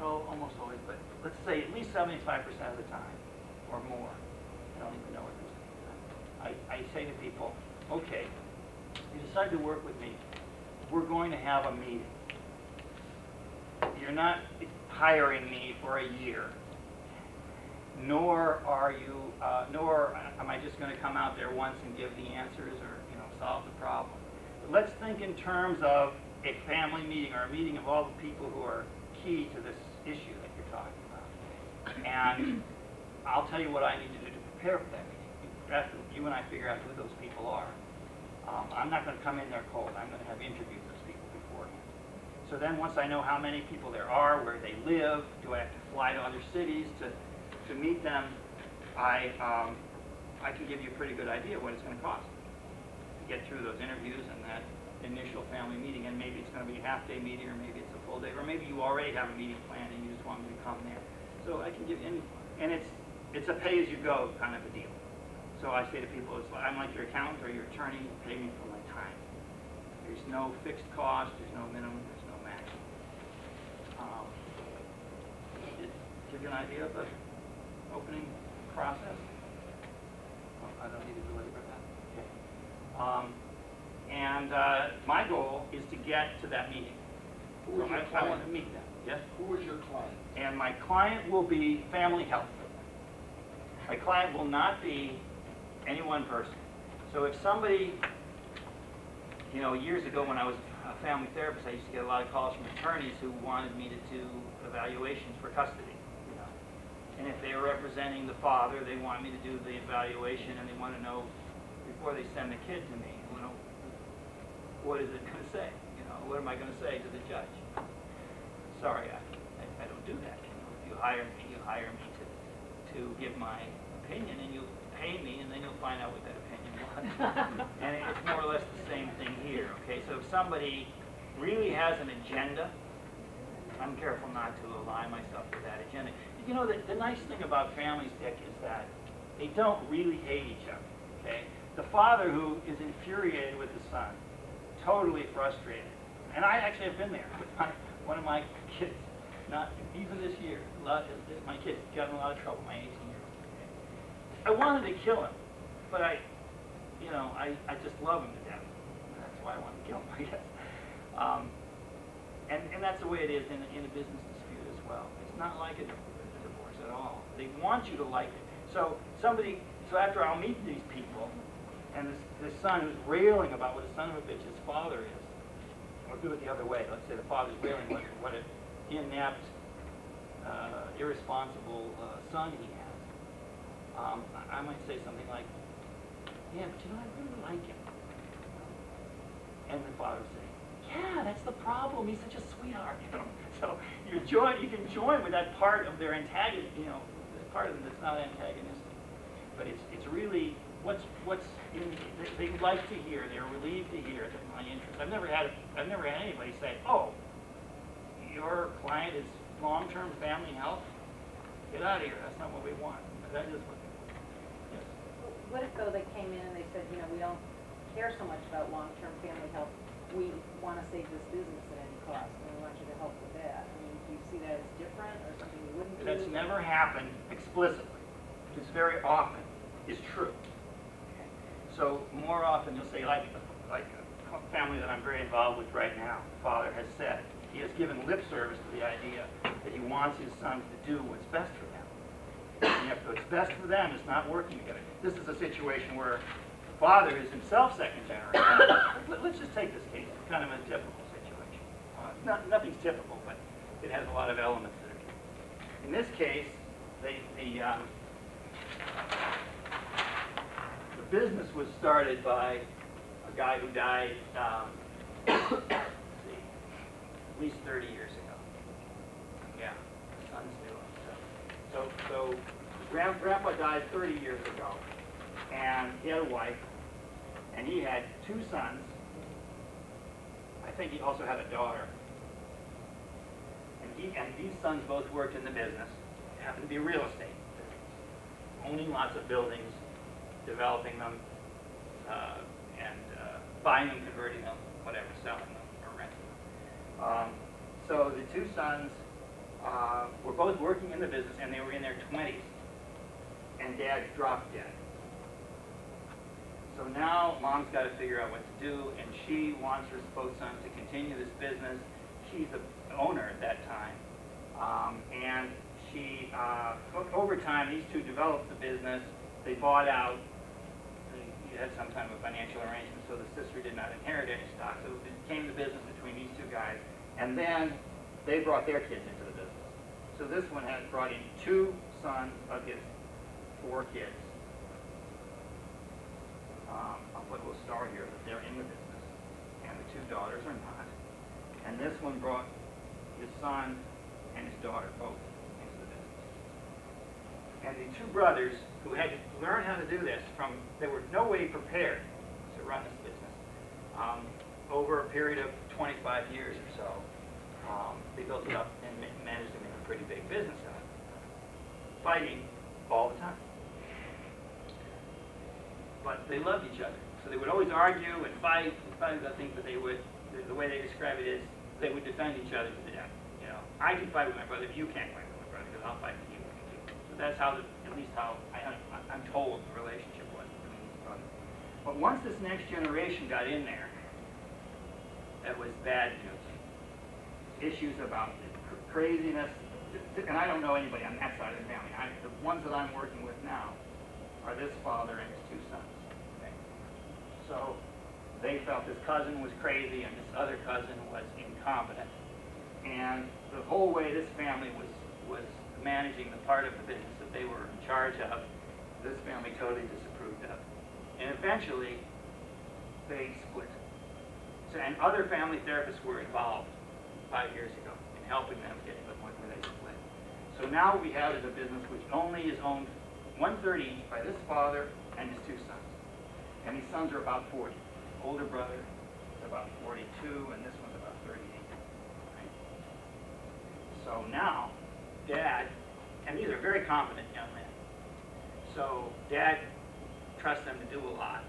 almost always, but let's say at least 75% of the time, or more. I don't even know what this is. I say to people, okay, you decide to work with me. We're going to have a meeting. you're not hiring me for a year, nor am I just going to come out there once and give the answers or solve the problem. But let's think in terms of a family meeting or a meeting of all the people who are key to this issue that you're talking about. And I'll tell you what I need to do to prepare for that meeting. After you and I figure out who those people are. I'm not going to come in there cold. I'm going to have interviewed those people beforehand. So then once I know how many people there are, where they live, do I have to fly to other cities to meet them, I can give you a pretty good idea of what it's going to cost to get through those interviews and that initial family meeting. And maybe it's going to be a half-day meeting, or maybe it's a full day, or maybe you already have a meeting planned and you just want me to come there. So I can give you, and it's a pay-as-you-go kind of a deal. So I say to people, I'm like your accountant or your attorney, pay me for my time. There's no fixed cost, there's no minimum, there's no maximum. Give you an idea of the opening process? Oh, I don't need to belabor that. Okay. And my goal is to get to that meeting. Who is your I client? want to meet them. Yes? Who is your client? And my client will be Family Health. My client will not be any one person. So if somebody, years ago when I was a family therapist, I used to get a lot of calls from attorneys who wanted me to do evaluations for custody. And if they were representing the father, they want me to do the evaluation, and they want to know before they send the kid to me, what is it going to say? What am I going to say to the judge? Sorry, I don't do that. If you hire me to give my opinion, and you'll pay me, and then you'll find out what that opinion was. And it's more or less the same thing here. Okay, so if somebody really has an agenda, I'm careful not to align myself with that agenda. The nice thing about families, Dick, is that they don't really hate each other, okay? The father who is infuriated with the son, totally frustrated. And I actually have been there with one of my kids, not even this year. My kid got in a lot of trouble, my 18-year-old. Okay? I wanted to kill him, but I just love him to death. That's why I wanted to kill him, I guess. And that's the way it is in a business dispute as well. It's not like a divorce at all. They want you to like it. So after I'll meet these people, and this son who's railing about what a son of a bitch his father is, or do it the other way. Let's say the father's railing what an inept, irresponsible son he has. I might say something like, yeah, but I really like him. And the father would say, yeah, that's the problem. He's such a sweetheart. So you can join with that part of their antagonist, the part of them that's not antagonistic. But it's really what's they like to hear. They're relieved to hear that my interest. I've never had anybody say, oh, your client is long-term family health. Get out of here. That's not what we want. But that is what they want. Yes. What if though they came in and they said, we don't care so much about long-term family health. We want to save this business at any cost, and we want you to help with that. Do you see that as different or something you wouldn't do? That's never happened explicitly. It's very often is true. Okay. So more often you'll say, like a family that I'm very involved with right now, the father has said, he has given lip service to the idea that he wants his sons to do what's best for them. And if what's best for them is not working together. This is a situation where the father is himself second generation. Let's just take this case. It's kind of a typical situation. Nothing's typical, but it has a lot of elements that are typical. In this case, the business was started by a guy who died, let's see, at least 30 years ago. Yeah, the son's new. So Grandpa died 30 years ago, and he had a wife, and he had 2 sons. I think he also had a daughter. And these sons both worked in the business. It happened to be real estate, owning lots of buildings, developing them, and buying them, converting them, whatever, selling them or renting them. So the 2 sons were both working in the business, and they were in their 20s, and Dad dropped dead. So now Mom's got to figure out what to do, and she wants her both sons to continue this business. she's the owner at that time. And she, over time, these two developed the business. They bought out. They had some kind of a financial arrangement, so the sister did not inherit any stock. So it became the business between these two guys. And then they brought their kids into the business. So this one has brought in 2 sons of his 4 kids. I'll put a little star here that they're in the business, and the 2 daughters are not. And this one brought his son and his daughter both into the business. And the 2 brothers who had to learn how to do this they were no way prepared to run this business. Over a period of 25 years or so, they built it up and managed to make a pretty big business out of it. Fighting all the time. But they loved each other. So they would always argue and fight. I think that they would, the way they describe it is, they would defend each other to the death. You know, I can fight with my brother, you can't fight with my brother, because I'll fight with you. So that's how, at least how I'm told the relationship was between these brothers. But once this next generation got in there, that was bad news. Issues about craziness, and I don't know anybody on that side of the family. The ones that I'm working with now are this father and his 2 sons. Okay? So they felt this cousin was crazy and this other cousin was incompetent. And the whole way this family was managing the part of the business that they were in charge of, this family totally disapproved of. And eventually, they split. So, and other family therapists were involved 5 years ago in helping them get to the point where they split. So now what we have is a business which only is owned 1/3 each by this father and his 2 sons. And these sons are about 40. Older brother is about 42, and this one's about 38. Right? So now, Dad, and these are very competent young men. So Dad trusts them to do a lot.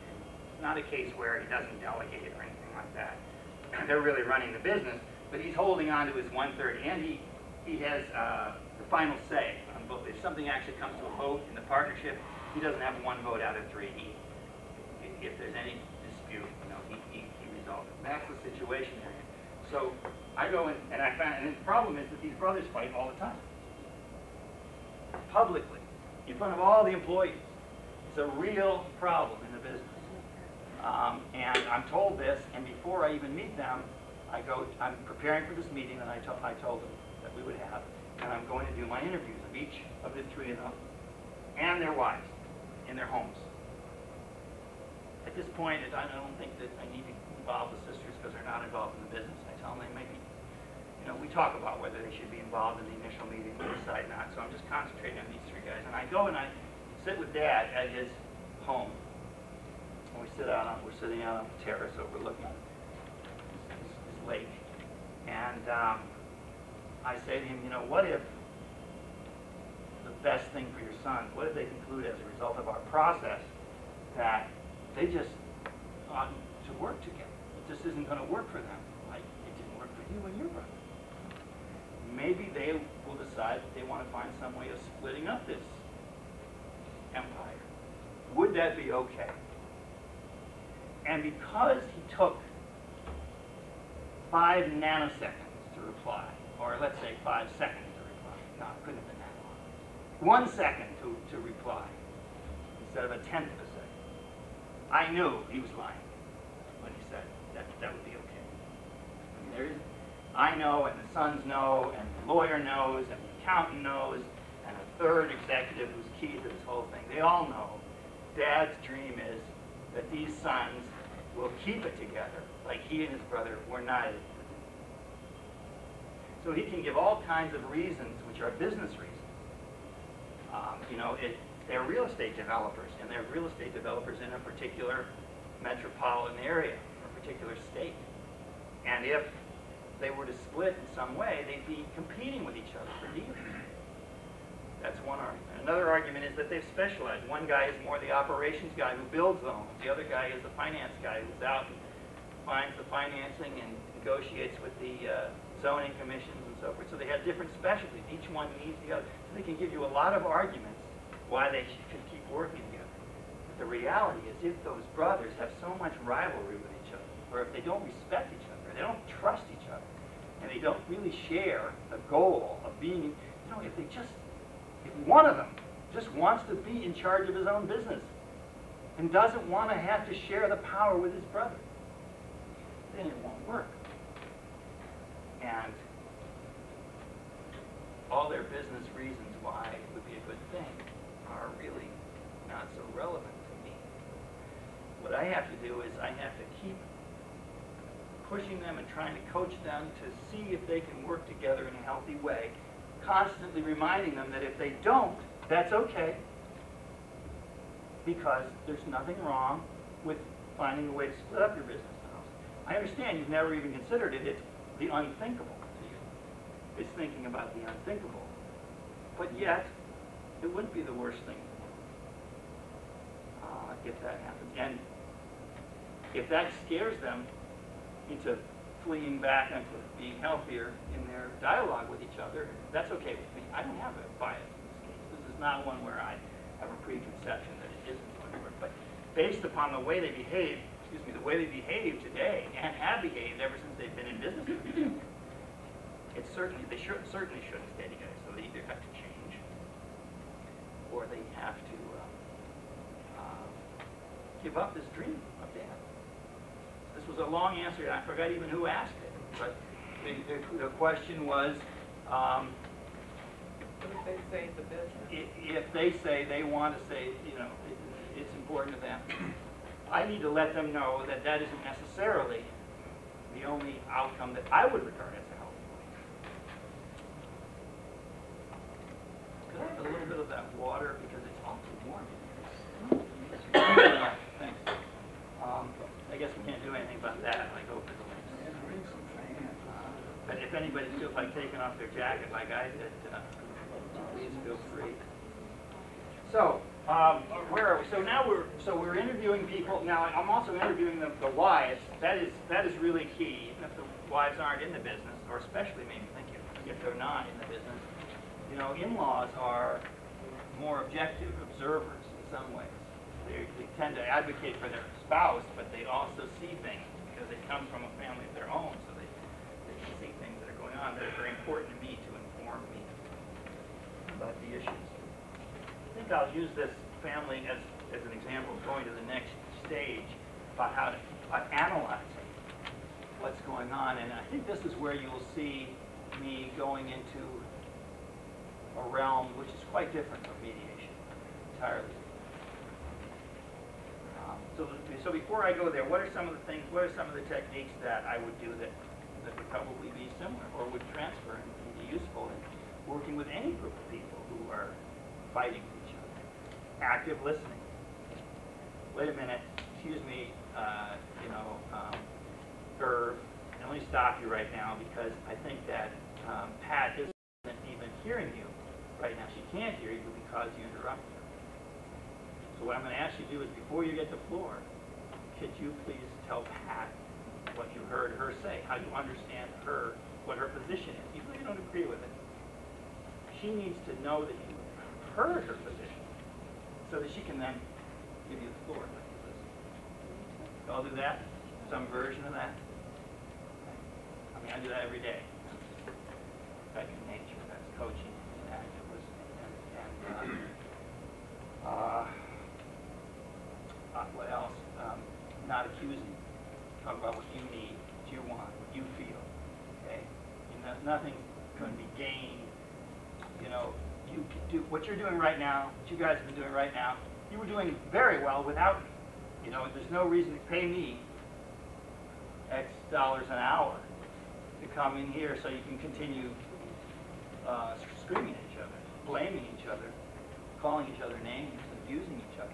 It's not a case where he doesn't delegate or anything like that. They're really running the business, but he's holding on to his 1/3, and he has the final say on both. If something actually comes to a vote in the partnership, he doesn't have 1 vote out of 3. If there's any dispute, you know, he resolves it. That's the situation they're in. So I go in, and I found, and the problem is that these brothers fight all the time. Publicly, in front of all the employees. It's a real problem in the business. And I'm told this, and before I even meet them, I'm preparing for this meeting that I told them that we would have, and I'm going to do my interviews of each of the 3 of them and their wives in their homes. At this point, I don't think that I need to involve the sisters because they're not involved in the business. I tell them they may be, you know, we talk about whether they should be involved in the initial meeting, we decide not. So I'm just concentrating on these 3 guys. And I go and I sit with Dad at his home. And we're sitting out on the terrace overlooking this lake. And I say to him, you know, what if the best thing for your sons, what if they conclude as a result of our process that they just ought to work together? It just isn't going to work for them like it didn't work for you and your brother. Maybe they will decide that they want to find some way of splitting up this empire. Would that be okay? And because he took 5 nanoseconds to reply, or let's say 5 seconds to reply, no, it couldn't have been that long. 1 second to reply instead of a 1/10 of a second. I knew he was lying when he said that would be okay. I mean, I know, and the sons know, and the lawyer knows, and the accountant knows, and a 3rd executive who's key to this whole thing. They all know. Dad's dream is that these sons will keep it together like he and his brother were knighted. So he can give all kinds of reasons, which are business reasons. You know, they're real estate developers, and they're real estate developers in a particular metropolitan area, or a particular state. And if they were to split in some way, they'd be competing with each other for deals. That's one argument. Another argument is that they've specialized. One guy is more the operations guy who builds the homes. The other guy is the finance guy who's out and finds the financing and negotiates with the zoning commissions and so forth. So they have different specialties. Each one needs the other. So they can give you a lot of arguments why they should keep working together. But the reality is, if those brothers have so much rivalry with each other, or if they don't respect each other, they don't trust each other, and they don't really share the goal of being, if one of them just wants to be in charge of his own business and doesn't want to have to share the power with his brother, then it won't work. And all their business reasons why it would be a good thing are really not so relevant to me. What I have to do is I have to keep pushing them and trying to coach them to see if they can work together in a healthy way, constantly reminding them that if they don't, that's okay, because there's nothing wrong with finding a way to split up your business house. I understand you've never even considered it. It's the unthinkable to you. It's thinking about the unthinkable. But yet, it wouldn't be the worst thing if that happens. And if that scares them into fleeing back into being healthier in their dialogue with each other, that's okay with me. I don't have a bias in this case. This is not one where I have a preconception that it isn't going to work. But based upon the way they behave, the way they behave today and have behaved ever since they've been in business with each other, they certainly shouldn't stay together. So they either have to change or they have to give up this dream of dad. This was a long answer, and I forgot even who asked it. But the question was, What if they say the business? if they say they want to say, it's important to them, I need to let them know that that isn't necessarily the only outcome that I would regard as a healthy one. Could I have a little bit of that water, because it's awfully warm in here. Thanks. I guess we can't do anything about that, like open the windows. But if anybody feels like taking off their jacket like I did, please feel free. So, where are we? So now we're interviewing people. Now I'm also interviewing the wives. That is really key. Even if the wives aren't in the business, or especially maybe if they're not in the business, in-laws are more objective observers in some ways. They tend to advocate for their spouse, but they also see things because they come from a family of their own, so they can see things that are going on that are very important to me to inform me about the issues. I think I'll use this family as an example of going to the next stage about how to analyze what's going on, and I think this is where you'll see me going into a realm which is quite different from mediation, entirely. So before I go there, what are some of the techniques that I would do that would probably be similar or would transfer and be useful in working with any group of people who are fighting with each other? Active listening. Wait a minute, excuse me, Irv, and let me stop you right now because I think that Pat isn't even hearing you right now. She can't hear you because you interrupted her. So what I'm going to ask you to do is, before you get the floor, could you please tell Pat what you heard her say, how you understand what her position is, even though you don't agree with it. She needs to know that you heard her position, so that she can then give you the floor. I'll do that, some version of that. I mean, I do that every day. Second nature, that's coaching and active listening. What else? Not accusing. Talk about what you need, what you want, what you feel. Okay? Nothing's going to be gained. You do what you're doing right now, what you guys have been doing right now. You were doing very well without me. There's no reason to pay me X dollars an hour to come in here so you can continue screaming at each other, blaming each other, calling each other names, abusing each other.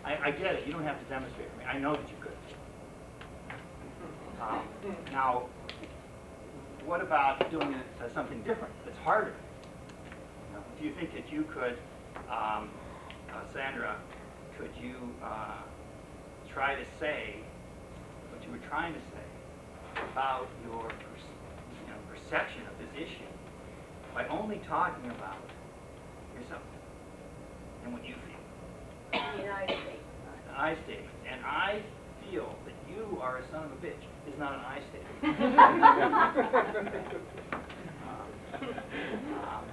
I get it. You don't have to demonstrate for me. I know that you could. Now, what about doing something different that's harder? Do you think that you could, Sandra, could you try to say what you were trying to say about your perception of this issue by only talking about yourself and what you feel? In I statements. I statements. And I feel that you are a son of a bitch is not an I statement.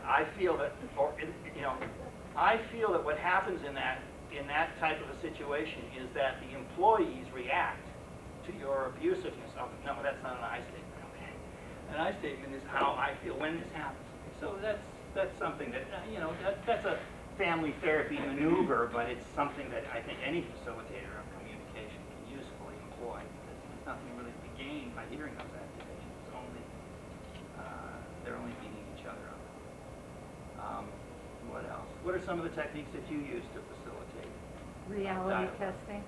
I feel that, I feel that what happens in that type of a situation is that the employees react to your abusiveness of it. No, that's not an I statement. Okay. An I statement is how I feel when this happens. So that's something that that's a family therapy maneuver, but it's something that I think any facilitator of communication can usefully employ, because there's nothing really to be gained by hearing those accusations. It's only they're only beating each other up. What else? What are some of the techniques that you use to facilitate Reality dialogue? testing.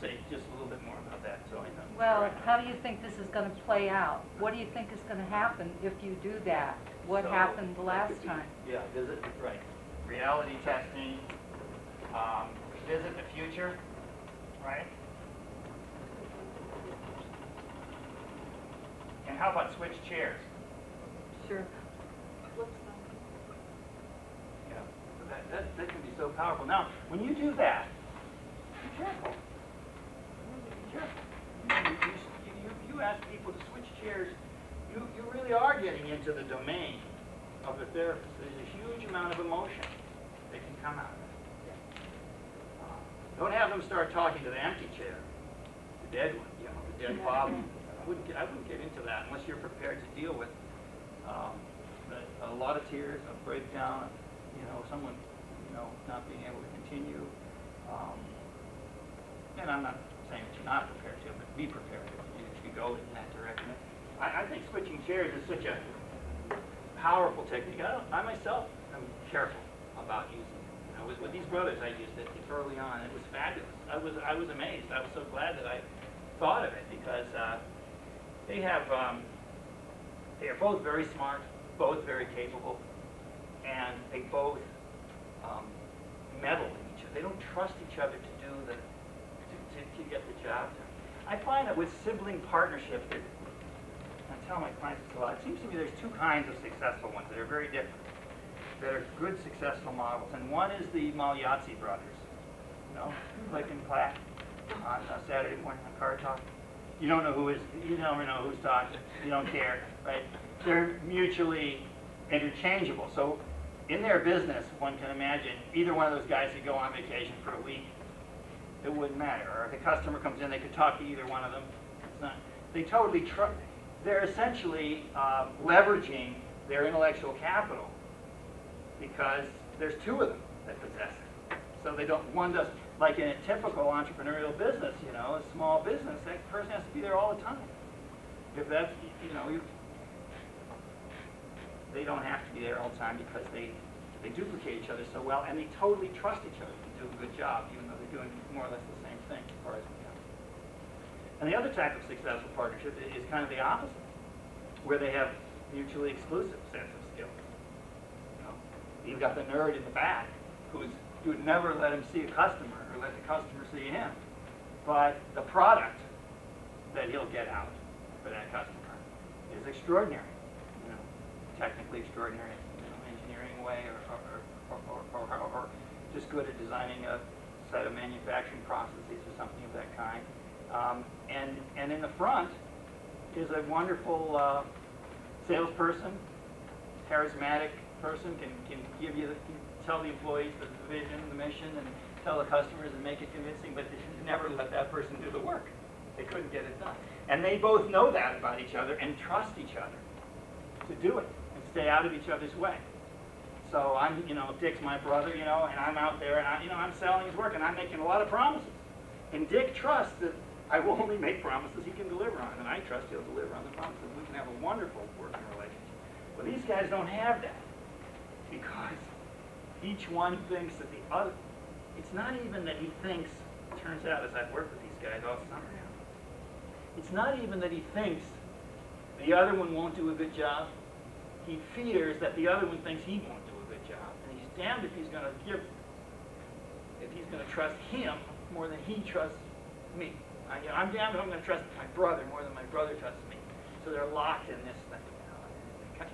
Say just a little bit more about that, so I know. Well, how do you think this is going to play out? What do you think is going to happen if you do that? What So, happened the that last could be- time? Yeah, visit, right. Reality testing, visit the future, right? And how about switch chairs? Sure. Yeah, so that can be so powerful. Now, when you do that, be careful. Be careful. You ask people to switch chairs, you really are getting into the domain of the therapist. There's a huge amount of emotion that can come out of it. Don't have them start talking to the empty chair, the dead one, the dead problem. I wouldn't get into that unless you're prepared to deal with a lot of tears, a breakdown, someone, not being able to continue. And I'm not saying that you're not prepared to, but be prepared if you go in that direction. I think switching chairs is such a powerful technique. I myself am careful about using it. With these brothers, I used it early on. It was fabulous. I was amazed. I was so glad that I thought of it, because they are both very smart, both very capable, and they both meddle in each other. They don't trust each other to do to get the job done. I find that with sibling partnership, I tell my clients this a lot, it seems to me there's two kinds of successful ones that are very different, that are good successful models. And one is the Magliazzi brothers, Click and Clack on Saturday morning on Car Talk. You don't know you never know who's talking. You don't care, right? They're mutually interchangeable. So in their business, one can imagine either one of those guys could go on vacation for a week. It wouldn't matter. Or if a customer comes in, they could talk to either one of them. It's not. They totally trust. They're essentially leveraging their intellectual capital, because there's two of them that possess it. So they don't. One doesn't. Like in a typical entrepreneurial business, a small business, that person has to be there all the time. If that's, they don't have to be there all the time, because they duplicate each other so well, and they totally trust each other to do a good job, even though they're doing more or less the same thing as far as we know. And the other type of successful partnership is kind of the opposite, where they have mutually exclusive sets of skills. You've got the nerd in the back who'd never let him see a customer or let the customer see him, but the product that he'll get out for that customer is extraordinary, technically extraordinary, engineering way, or just good at designing a set of manufacturing processes or something of that kind. And in the front is a wonderful salesperson, charismatic person, can give you, tell the employees the vision, the mission, and tell the customers and make it convincing, but they should never let that person do the work. They couldn't get it done. And they both know that about each other and trust each other to do it and stay out of each other's way. So I'm, Dick's my brother, and I'm out there and I'm selling his work and I'm making a lot of promises. And Dick trusts that I will only make promises he can deliver on, and I trust he'll deliver on the promises. We can have a wonderful working relationship. But these guys don't have that, because each one thinks that the other, it's not even that he thinks, it turns out as I've worked with these guys all summer now, it's not even that he thinks the other one won't do a good job. He fears that the other one thinks he won't do a good job. And he's damned if he's going to trust him more than he trusts me. I'm damned if I'm going to trust my brother more than my brother trusts me. So they're locked in this thing.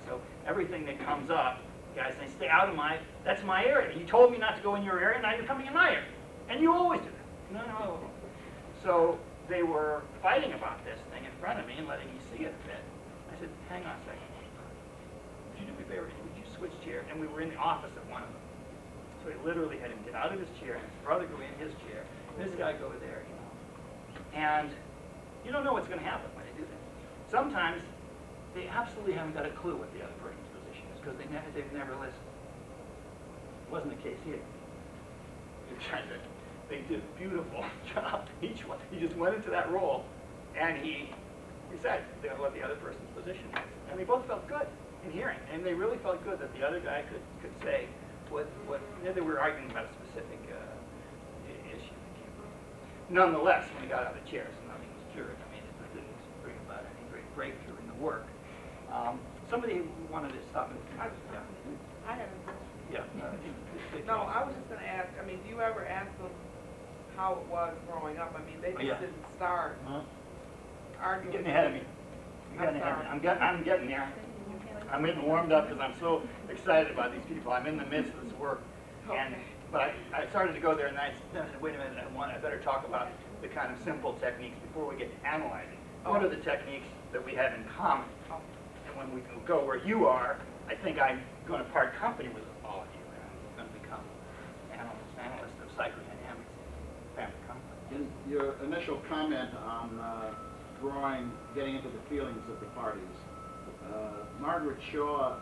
So everything that comes up, guys, they stay out of that's my area. You told me not to go in your area, now you're coming in my area. And you always do that. No. So they were fighting about this thing in front of me and letting me see it a bit. I said, hang on a second. Would you do me a favor? Would you switch chairs? And we were in the office of one of them. So he literally had him get out of his chair, and his brother go in his chair, and this guy go over there, you know. And you don't know what's going to happen when they do that. Sometimes they absolutely haven't got a clue what the other person's position is because they've never listened. It wasn't the case here. They did a beautiful job, each one. He just went into that role, and he decided what the other person's position was. And they both felt good in hearing, and they really felt good that the other guy could say what they were arguing about a specific issue that came up. Nonetheless, when he got out of the chairs, nothing was cured. I mean, it didn't bring about any great breakthrough in the work. Somebody wanted to stop me. I haven't. Yeah. No, I was just gonna ask, I mean, do you ever ask them how it was growing up? I mean, they just didn't start arguing. You're getting ahead of me. I'm getting there. I'm getting warmed up because I'm so excited about these people. I'm in the midst of this work. But I started to go there, and I said, wait a minute, I better talk about the kind of simple techniques before we get to analyzing. What are the techniques that we have in common? And when we go where you are, I think I'm going to part company with all of you, and I'm going to become analyst of psychodynamics in family conflict. In your initial comment on getting into the feelings of the parties, Margaret Shaw,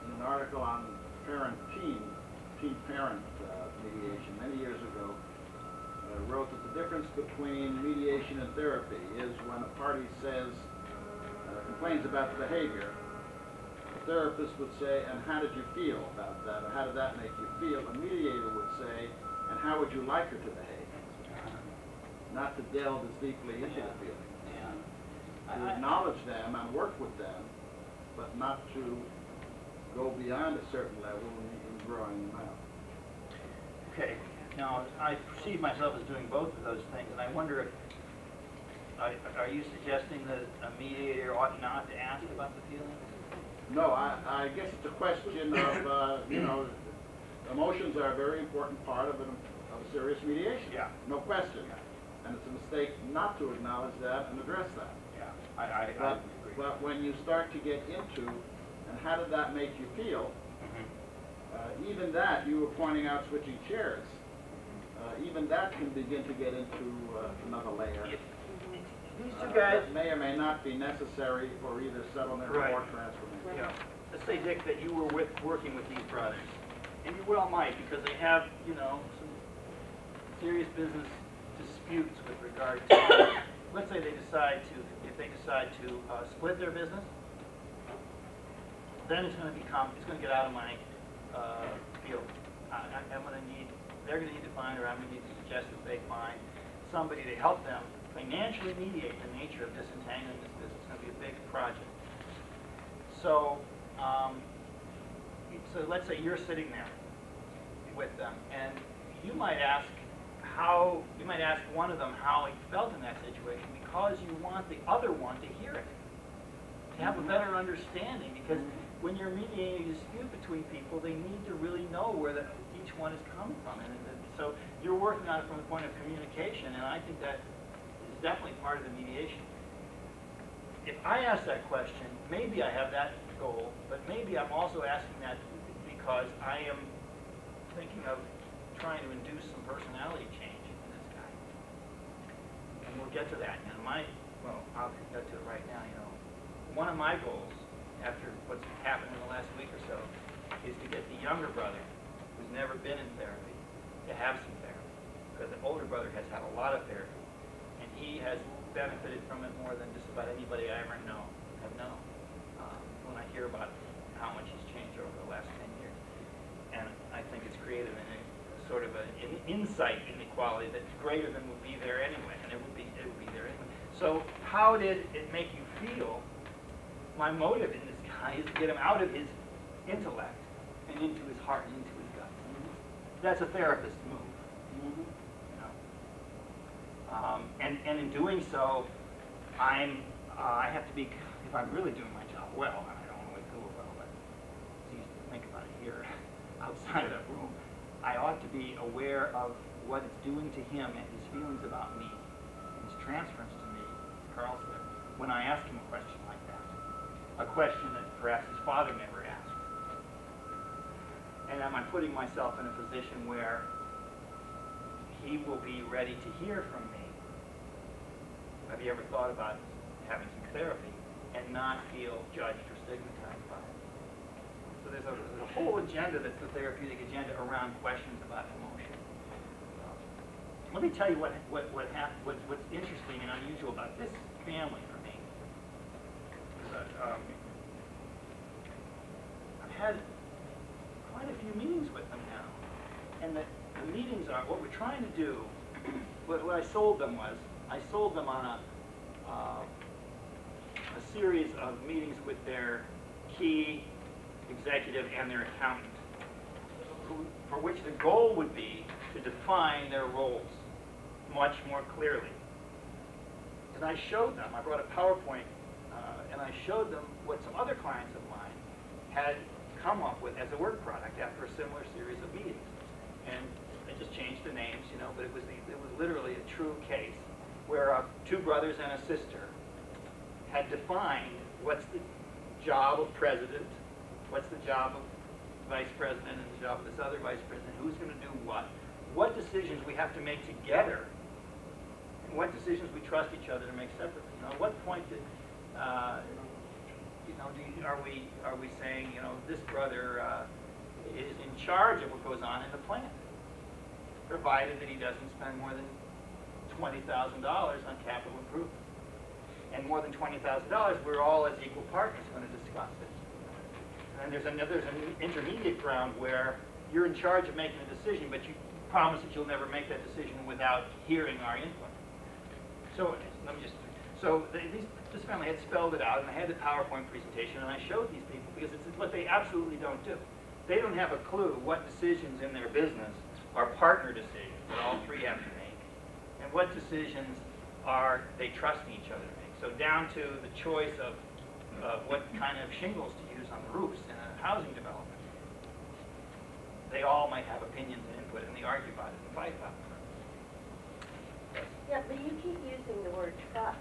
in an article on teen-parent mediation many years ago, wrote that the difference between mediation and therapy is when a party complains about the behavior, the therapist would say, and how did you feel about that, or how did that make you feel? A mediator would say, and how would you like her to behave? Not to delve as deeply into the feelings. To acknowledge them and work with them, but not to go beyond a certain level in drawing them out. Okay. Now, I perceive myself as doing both of those things, and I wonder if, are you suggesting that a mediator ought not to ask about the feelings? No, I guess it's a question of, emotions are a very important part of a serious mediation. Yeah. No question. And it's a mistake not to acknowledge that and address that. Yeah, I agree. But when you start to get into, and how did that make you feel, even that, you were pointing out switching chairs, even that can begin to get into another layer. These two guys that may or may not be necessary for either settlement or transformation. Yeah. Let's say, Dick, that you were working with these brothers, and you well might, because they have, some serious business disputes with regard to, let's say if they decide to split their business, then it's going to get out of my field. They're going to need to find, or I'm going to need to suggest that they find somebody to help them financially mediate the nature of disentangling this business. It's going to be a big project. So, let's say you're sitting there with them, and you might ask one of them how he felt in that situation, because you want the other one to hear it, to have a better understanding, because when you're mediating a dispute between people, they need to really know where each one is coming from. And so you're working on it from the point of communication, and I think that is definitely part of the mediation. If I ask that question, maybe I have that goal, but maybe I'm also asking that because I am thinking of trying to induce some personality change in this guy. And we'll get to that. And I'll get to it right now. One of my goals, after what's happened in the last week or so, is to get the younger brother, who's never been in therapy, to have some therapy. Because the older brother has had a lot of therapy, and he has benefited from it more than just about anybody I ever have known. When I hear about how much he's changed over the last 10 years. And I think it's created a sort of an insight inequality that's greater than would be there anyway, and it would be there anyway. So how did it make you feel? My motive in this guy is to get him out of his intellect and into his heart and into his gut. That's a therapist move. And in doing so, I have to be, if I'm really doing my job well, and I don't always do it well, but it's easy to think about it here outside of that room, I ought to be aware of what it's doing to him and his feelings about me, and his transference to me, Carl said, when I ask him a question like that. A question that perhaps his father never asked. And am I putting myself in a position where he will be ready to hear from me? Have you ever thought about having some therapy and not feel judged or stigmatized by it? So there's a whole agenda that's the therapeutic agenda around questions about emotion. Let me tell you what's interesting and unusual about this family for me. I've had quite a few meetings with them now, and the meetings are what we're trying to do. What I sold them was I sold them on a series of meetings with their key executive and their accountant, for which the goal would be to define their roles much more clearly. And I showed them, I brought a PowerPoint, and I showed them what some other clients of mine had come up with as a work product after a similar series of meetings. And I just changed the names, you know, but it was literally a true case where two brothers and a sister had defined what's the job of president, what's the job of vice president, and the job of this other vice president, who's going to do what decisions we have to make together, and what decisions we trust each other to make separately. You know, at what point did, you know, are we saying, you know, this brother is in charge of what goes on in the plant, provided that he doesn't spend more than $20,000 on capital improvement. And more than $20,000, we're all as equal partners going to discuss it. And there's an intermediate ground where you're in charge of making a decision, but you promise that you'll never make that decision without hearing our input. So let me just. So this family had spelled it out, and I had the PowerPoint presentation, and I showed these people because it's what they absolutely don't do. They don't have a clue what decisions in their business are partner decisions that all three have to make, and what decisions are they trusting each other to make. So down to the choice of what kind of shingles to use on the roofs in a housing development. They all might have opinions and input, and they argue about it and fight about it. Yeah, but you keep using the word trust,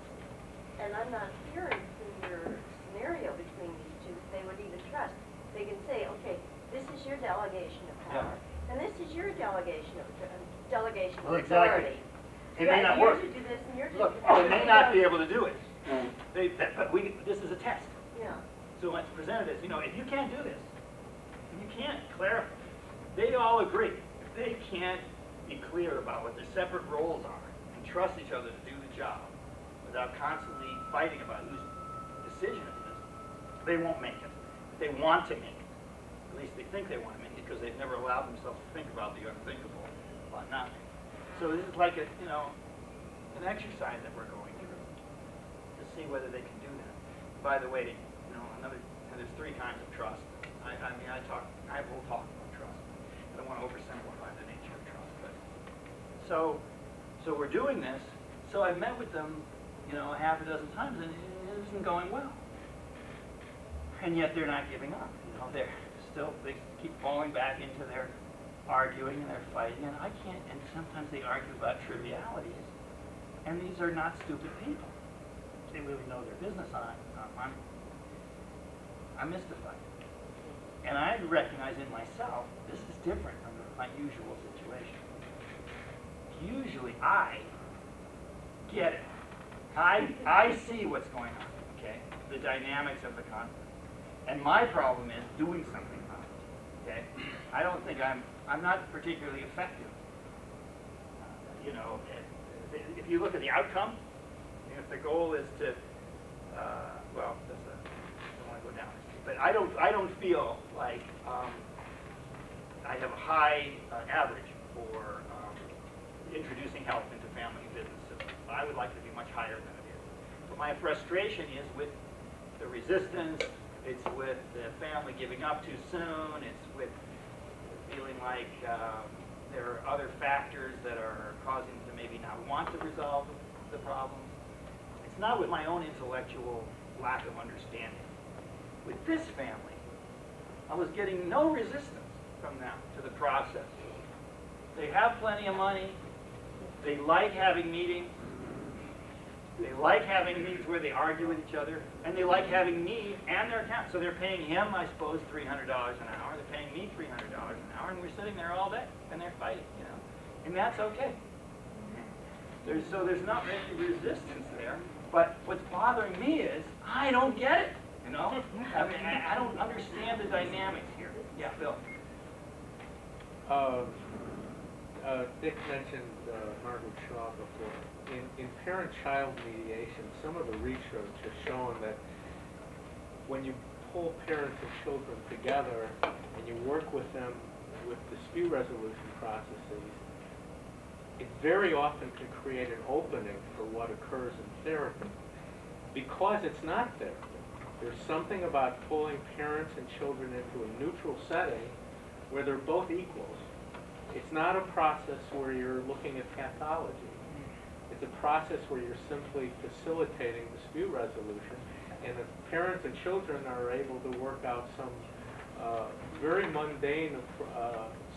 and I'm not hearing through your scenario between these two that they would even trust. They can say, okay, this is your delegation of power, and this is your delegation of authority. Exactly. It may not work. You're to do this, and you're to Look, do that. they may not be able to do it. But this is a test. Yeah. So it's presented as, you know, if you can't do this, if you can't clarify, they all agree. If they can't be clear about what their separate roles are and trust each other to do the job without constantly fighting about whose decision it is, they won't make it. They want to make it. At least they think they want to make it because they've never allowed themselves to think about the unthinkable, about not making it. So this is like a, you know, an exercise that we're going through to see whether they can do that. By the way, you know, there's three kinds of trust. I will talk about trust. I don't want to oversimplify the nature of trust, but so we're doing this. So I've met with them, you know, half a dozen times, and it isn't going well. And yet they're not giving up. You know, they keep falling back into their arguing and they're fighting, and I can't. And sometimes they argue about trivialities, and these are not stupid people. They really know their business. I'm mystified. And I recognize in myself, this is different from my usual situation. Usually I get it. I see what's going on, okay? The dynamics of the conflict. And my problem is doing something about it, okay? I don't think I'm not particularly effective. You know, if you look at the outcome, if the goal is to, well, I don't want to go down this street, but I don't feel like I have a high average for introducing health into family business systems. I would like to be much higher than it is. But my frustration is with the resistance. It's with the family giving up too soon. It's with feeling like there are other factors that are causing them to maybe not want to resolve the problems. It's not with my own intellectual lack of understanding. With this family, I was getting no resistance from them to the process They have plenty of money. They like having meetings. They like having meetings where they argue with each other. And they like having me and their accountant. So they're paying him, I suppose, $300 an hour. They're paying me $300 an hour. And we're sitting there all day. And they're fighting, you know. And that's okay. So there's not really resistance there. But what's bothering me is I don't get it, you know? I mean, I don't understand the dynamics here. Yeah, Bill. Dick mentioned Margaret Shaw before. In parent-child mediation, some of the research has shown that when you pull parents and children together and you work with them with dispute resolution processes, it very often can create an opening for what occurs in therapy. Because it's not therapy. There's something about pulling parents and children into a neutral setting where they're both equals. It's not a process where you're looking at pathology. It's a process where you're simply facilitating dispute resolution, and if parents and children are able to work out some very mundane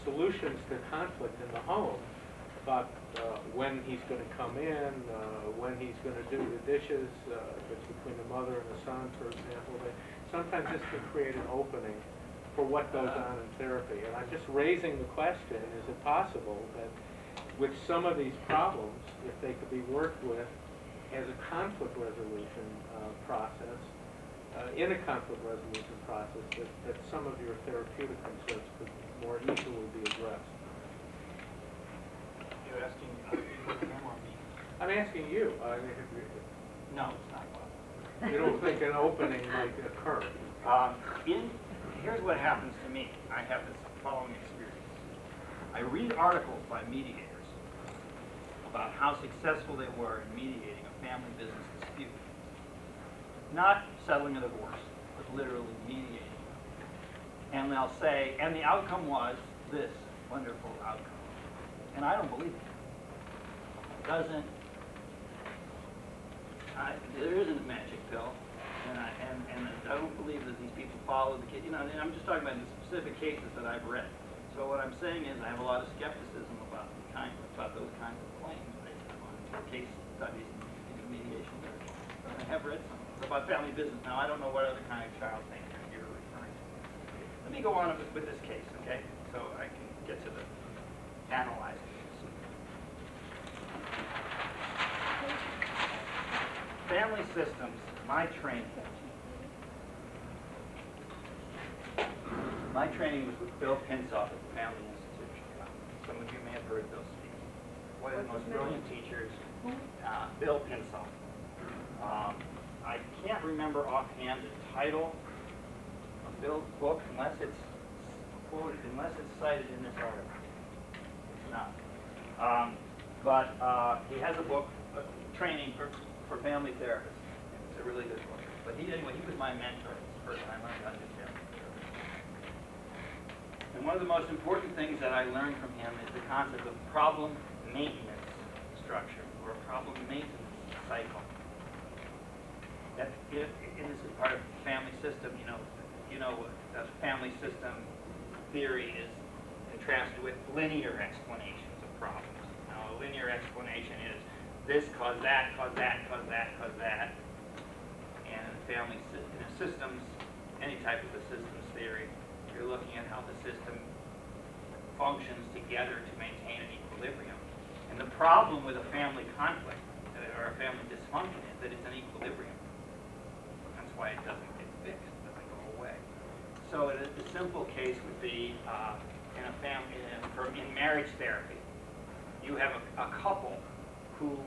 solutions to conflict in the home, about when he's going to come in, when he's going to do the dishes, if it's between the mother and the son, for example. Sometimes this can create an opening for what goes on in therapy. And I'm just raising the question, is it possible that with some of these problems, if they could be worked with as a conflict resolution process, in a conflict resolution process, that some of your therapeutic concerns could more easily be addressed? You're asking him or me? I'm asking you. No, it's not possible. You don't think an opening might occur? Here's what happens to me. I have this following experience. I read articles by mediators about how successful they were in mediating a family business dispute. Not settling a divorce, but literally mediating. And they'll say, and the outcome was this wonderful outcome. And I don't believe it. There isn't a magic pill. And I don't believe that these people follow the case. You know, and I'm just talking about the specific cases that I've read. So what I'm saying is I have a lot of skepticism about those kinds of claims based on case studies in mediation literature. And I have read some about family business. Now I don't know what other kind of child thing you're referring to. Let me go on with this case, okay? So I can get to the analyzing. Family systems, my training. My training was with Bill Pinsoff at the Family Institute. Some of you may have heard Bill speak. One of the most brilliant teachers, Bill Pinsoff. I can't remember offhand the title of Bill's book unless it's quoted, unless it's cited in this article. It's not. But he has a book, training for family therapists. It's a really good book. But he was my mentor. This person I learned how to do family therapy. And one of the most important things that I learned from him is the concept of problem maintenance structure, or a problem maintenance cycle. That and this is part of family system. You know, the family system theory is contrasted with linear explanations of problems. Now, a linear explanation is this caused that, caused that, caused that, caused that. And in family systems, any type of a systems theory, you're looking at how the system functions together to maintain an equilibrium. And the problem with a family conflict or a family dysfunction is that it's an equilibrium. That's why it doesn't get fixed, it doesn't go away. So the simple case would be in a family, in marriage therapy, you have a couple who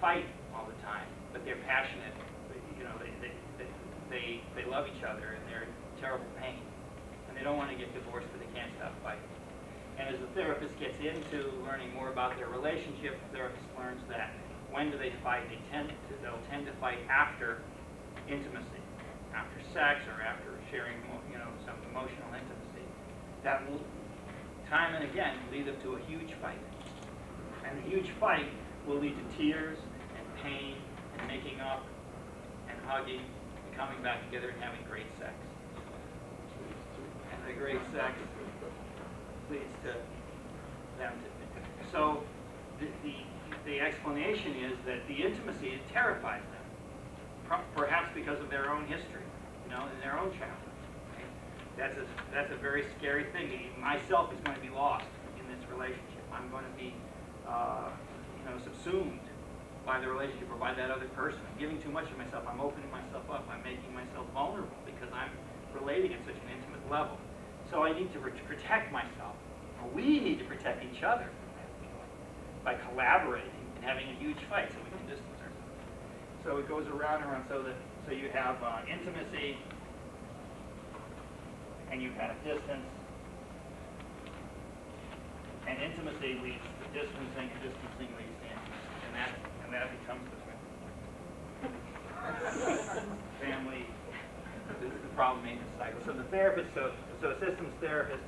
fight all the time, but they're passionate. You know, they love each other and they're in terrible pain, and they don't want to get divorced, but they can't stop fighting. And as the therapist gets into learning more about their relationship, the therapist learns that when do they fight? They'll tend to fight after intimacy, after sex, or after sharing, some emotional intimacy. That will, time and again, lead them to a huge fight. And the huge fight will lead to tears and pain and making up and hugging and coming back together and having great sex. And the great sex leads to explanation is that the intimacy terrifies them, perhaps because of their own history, you know, in their own childhood. Right? That's a very scary thing. Myself is going to be lost in this relationship. I'm going to be, you know, subsumed by the relationship or by that other person. I'm giving too much of myself. I'm opening myself up. I'm making myself vulnerable because I'm relating at such an intimate level. So I need to protect myself. Or we need to protect each other from that feeling by collaborating and having a huge fight so we can distance ourselves. So it goes around and around so you have intimacy and you have distance. And intimacy leads to distancing, and distancing leads to intimacy. And that becomes the family. This is the problem maintenance cycle. So the therapist, so a systems therapist,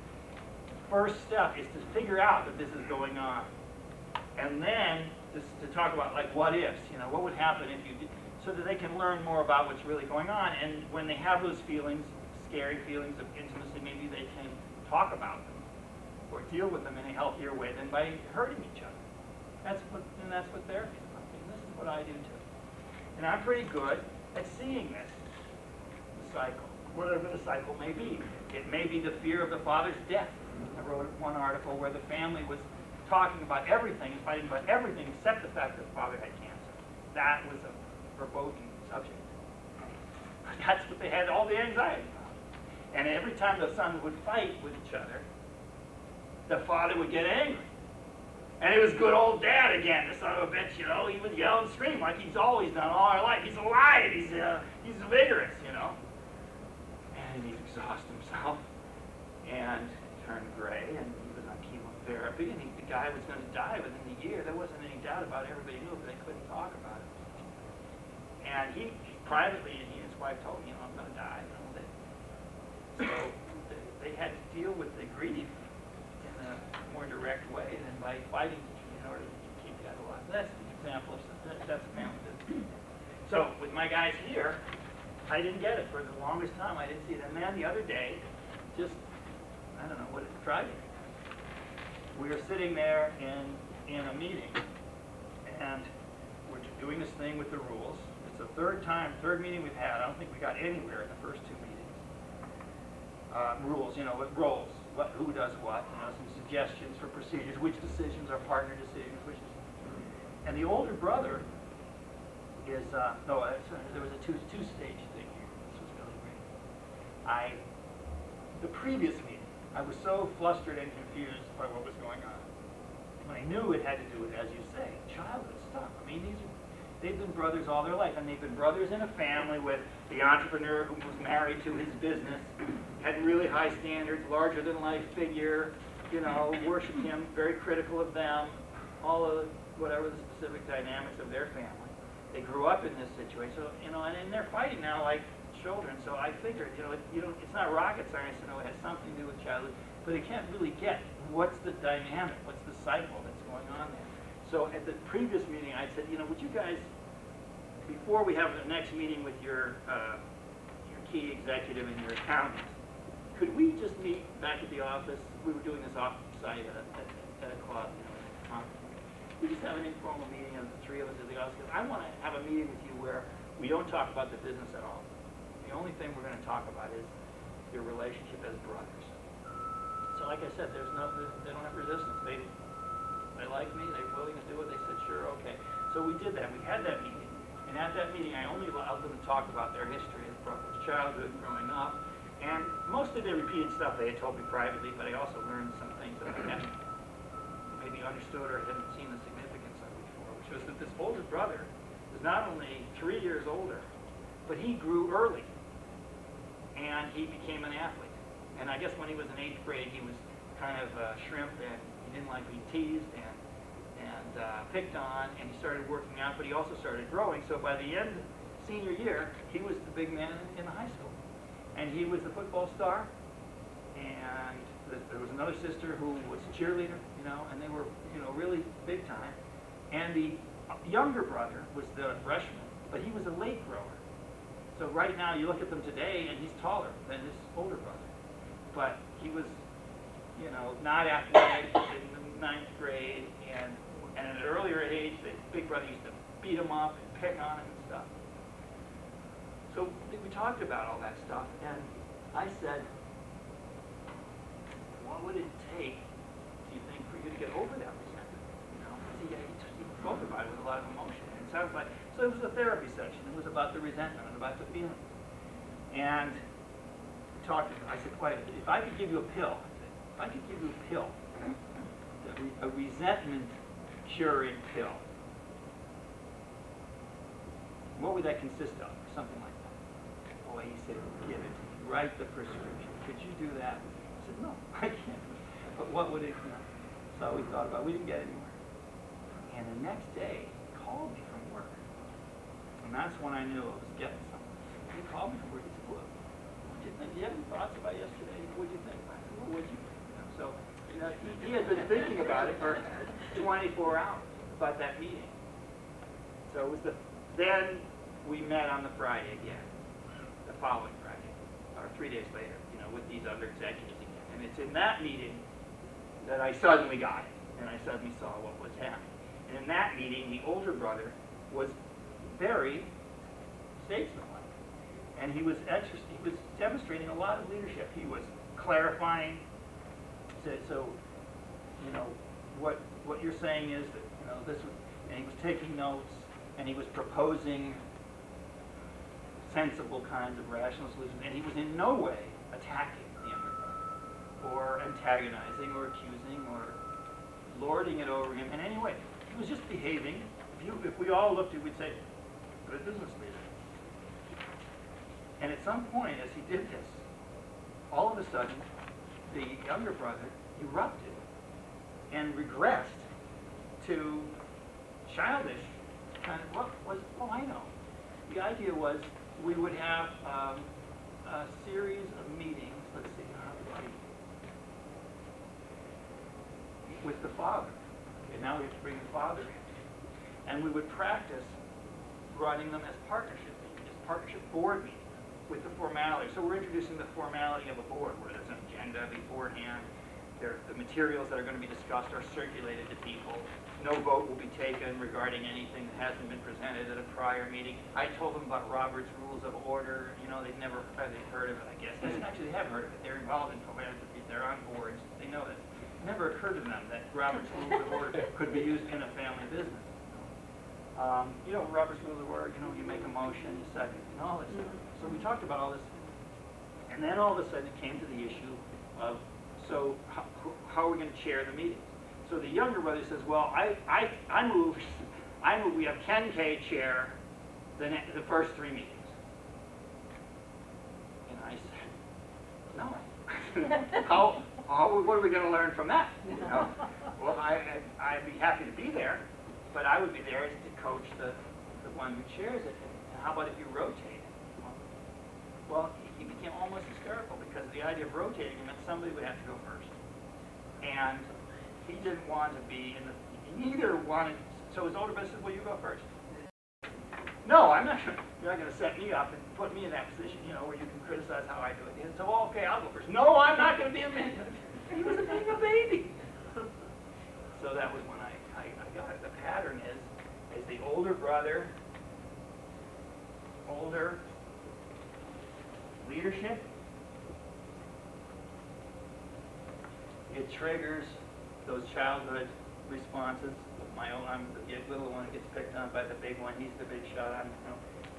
first step is to figure out that this is going on. And then to talk about like what ifs, you know, what would happen if you did, so that they can learn more about what's really going on. And when they have those feelings, scary feelings of intimacy, maybe they can talk about them or deal with them in a healthier way than by hurting each other. That's what therapy is about. And this is what I do too. And I'm pretty good at seeing this, the cycle, whatever the cycle may be. It may be the fear of the father's death. I wrote one article where the family was talking about everything and fighting about everything except the fact that the father had cancer. That was a provoking subject. That's what they had all the anxiety about. And every time the sons would fight with each other, the father would get angry. And it was good old dad again, the son of a bitch, you know. He would yell and scream like he's always done all our life. He's alive, he's vigorous, you know. And he'd exhaust himself and turn gray, and he was on chemotherapy, and the guy was going to die within the year. There wasn't any doubt about it. Everybody knew, but they couldn't talk about it. And he privately, and he and his wife told me, you know, I'm going to die. You know, so they had to deal with the grief in a more direct way than by fighting in order to keep that alive. That's an example of that's a family business. So with my guys here, I didn't get it for the longest time. I didn't see it. And then the other day, just, I don't know what it tried. We were sitting there in a meeting, and we're doing this thing with the rules. It's the third meeting we've had. I don't think we got anywhere in the first two meetings. Rules, you know, what roles, who does what, you know, some suggestions for procedures, which decisions are partner decisions, and the older brother is, there was a two-stage thing here. This was really great. The previous meeting, I was so flustered and confused by what was going on. And I knew it had to do with, as you say, childhood stuff. I mean, they've been brothers all their life, and they've been brothers in a family with the entrepreneur who was married to his business, had really high standards, larger than life figure, you know, worshiped him, very critical of them, all of whatever the specific dynamics of their family. They grew up in this situation, so, you know, and they're fighting now like children. So I figured, you know, it's not rocket science to know it has something to do with childhood, but they can't really get what's the dynamic, what's the cycle that's going on there. So at the previous meeting, I said, you know, would you guys, before we have the next meeting with your key executive and your accountants, could we just meet back at the office? We were doing this off-site at a club, you know, at a conference. We just have an informal meeting of the three of us at the office, because I want to have a meeting with you where we don't talk about the business at all. The only thing we're going to talk about is your relationship as brothers. So like I said, they don't have resistance. They like me, they're willing to do it. They said, sure, okay. So we did that. We had that meeting. And at that meeting, I only allowed them to talk about their history as brothers, childhood, growing up. And most of their repeated stuff they had told me privately, but I also learned some things that I hadn't maybe understood or hadn't seen the significance of before, which was that this older brother was not only 3 years older, but he grew early, and he became an athlete. And I guess when he was in 8th grade, he was kind of shrimp, and he didn't like being teased and picked on, and he started working out, but he also started growing. So by the end of senior year, he was the big man in the high school. And he was the football star, and there was another sister who was a cheerleader, you know, and they were, you know, really big time. And the younger brother was the freshman, but he was a late grower. So right now, you look at them today, and he's taller than his older brother. But he was, you know, not athletic in the 9th grade, and at an earlier age, big brother used to beat him up and pick on him and stuff. So we talked about all that stuff, and I said, what would it take, do you think, for you to get over that resentment? You know, he spoke about it with a lot of emotion. And it sounds like, so it was a therapy session. It was about the resentment and about the feeling. And I said, quite, if I could give you a pill, a resentment curing pill, what would that consist of? Or something like that. Boy, he said, give it to me. Write the prescription. Could you do that? I said, no, I can't. But what would it, you know? So we thought about it. We didn't get anywhere. And the next day, he called me from work. And that's when I knew I was getting something. He called me from work. He said, well, what do you think? Do you have any thoughts about yesterday? What do you think? I said, well, what do you think? So he had been thinking about it for 24 hours, about that meeting. So it was then we met on the Friday again, the following Friday, or 3 days later, you know, with these other executives again. And it's in that meeting that I suddenly got it, and I suddenly saw what was happening. And in that meeting, the older brother was very statesmanlike, and he was demonstrating a lot of leadership. He was clarifying. So you know, what you're saying is that, you know, this was, and he was taking notes, and he was proposing sensible kinds of rational solutions, and he was in no way attacking the younger brother, or antagonizing, or accusing, or lording it over him in any way. He was just behaving. If we all looked at it, we'd say, good business leader. And at some point, as he did this, all of a sudden, the younger brother erupted and regressed to childish kind of, what was, oh, I know. The idea was we would have a series of meetings, let's see, with the father. Okay, now we have to bring the father in. And we would practice running them as partnership meetings, as partnership board meetings with the formality. So we're introducing the formality of a board where there's an agenda beforehand. The materials that are going to be discussed are circulated to people. No vote will be taken regarding anything that hasn't been presented at a prior meeting. I told them about Robert's Rules of Order. You know, they've heard of it, I guess. Actually, they have heard of it. They're involved in philanthropy. They're on boards. They know this. It never occurred to them that Robert's Rules of Order could be used in a family business. You know, Robert's Rules of Order, you know, you make a motion, you second, and all this stuff. So we talked about all this. And then all of a sudden it came to the issue of, so how are we going to chair the meetings? So the younger brother says, well, I move we have Ken Kaye chair the first 3 meetings. And I said, no. What are we going to learn from that? You know? Well, I'd be happy to be there, but I would be there to coach the one who chairs it. And how about if you rotate it? Well, he became almost hysterical because the idea of rotating meant somebody would have to go first. And he didn't want to be in the, he neither wanted, so his older brother said, well, you go first. No, I'm not, you're not going to set me up and put me in that position, you know, where you can criticize how I do it. And so, well, okay, I'll go first. No, I'm not going to be a man. He was being a baby. So that was when I got it. The pattern is the older brother, older leadership, it triggers those childhood responses. I'm the little one that gets picked on by the big one. He's the big shot.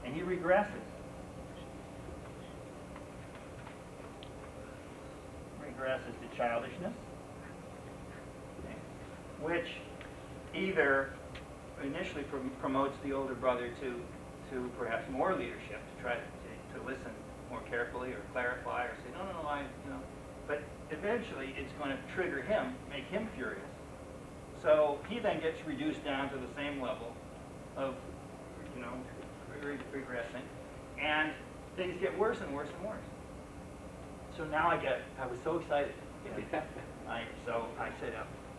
And he regresses. Regresses to childishness, okay, which either initially promotes the older brother to perhaps more leadership, to try to listen more carefully or clarify or say, no, but eventually it's going to trigger him, make him furious. So he then gets reduced down to the same level of, regressing, and things get worse and worse and worse. So now I was so excited. So I said,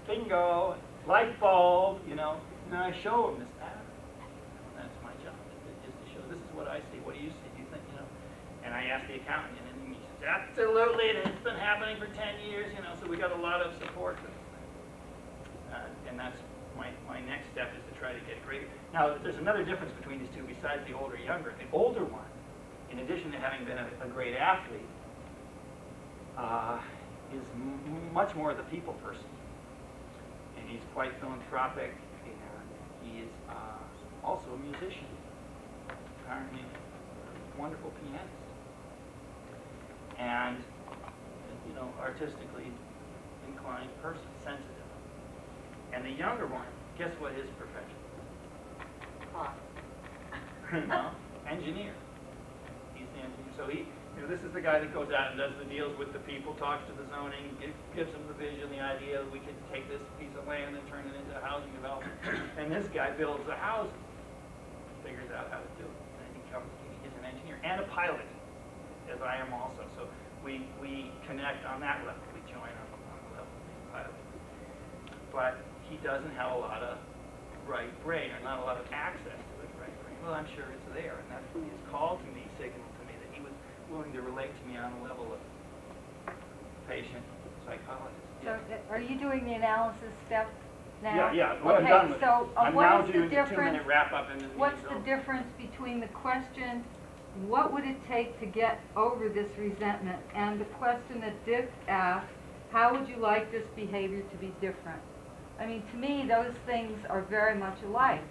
bingo, light bulb, and I show him this pattern. That's my job, is to show, this is what I see, what do you see, do you think, And I asked the accountant, and he says, absolutely, and it's been happening for 10 years, so we got a lot of support. And that's my next step is to try to get greater. Now, there's another difference between these two besides the older and younger. The older one, in addition to having been a great athlete, is much more the people person. And he's quite philanthropic, and he is also a musician. Apparently a wonderful pianist. And, you know, artistically inclined person, sensitive. And the younger one, guess what his profession is? No, engineer. He's the engineer. So he, you know, this is the guy that goes out and does the deals with the people, talks to the zoning, gives them the vision, the idea, we could take this piece of land and turn it into a housing development. And this guy builds the houses, figures out how to do it. And he's an engineer and a pilot, as I am also. So we connect on that level. We join on the level of being pilot. But he doesn't have a lot of right brain, or not a lot of access to his right brain. Well, I'm sure it's there, and that's what his call to me signaled to me that he was willing to relate to me on a level of patient psychologist. So are you doing the analysis step now? Yeah, well, okay, I'm done with so, it. I'm what now is the doing the difference? 2-minute wrap-up in the What's the difference between the question, what would it take to get over this resentment, and the question that Dick asked, how would you like this behavior to be different? I mean, to me, those things are very much alike.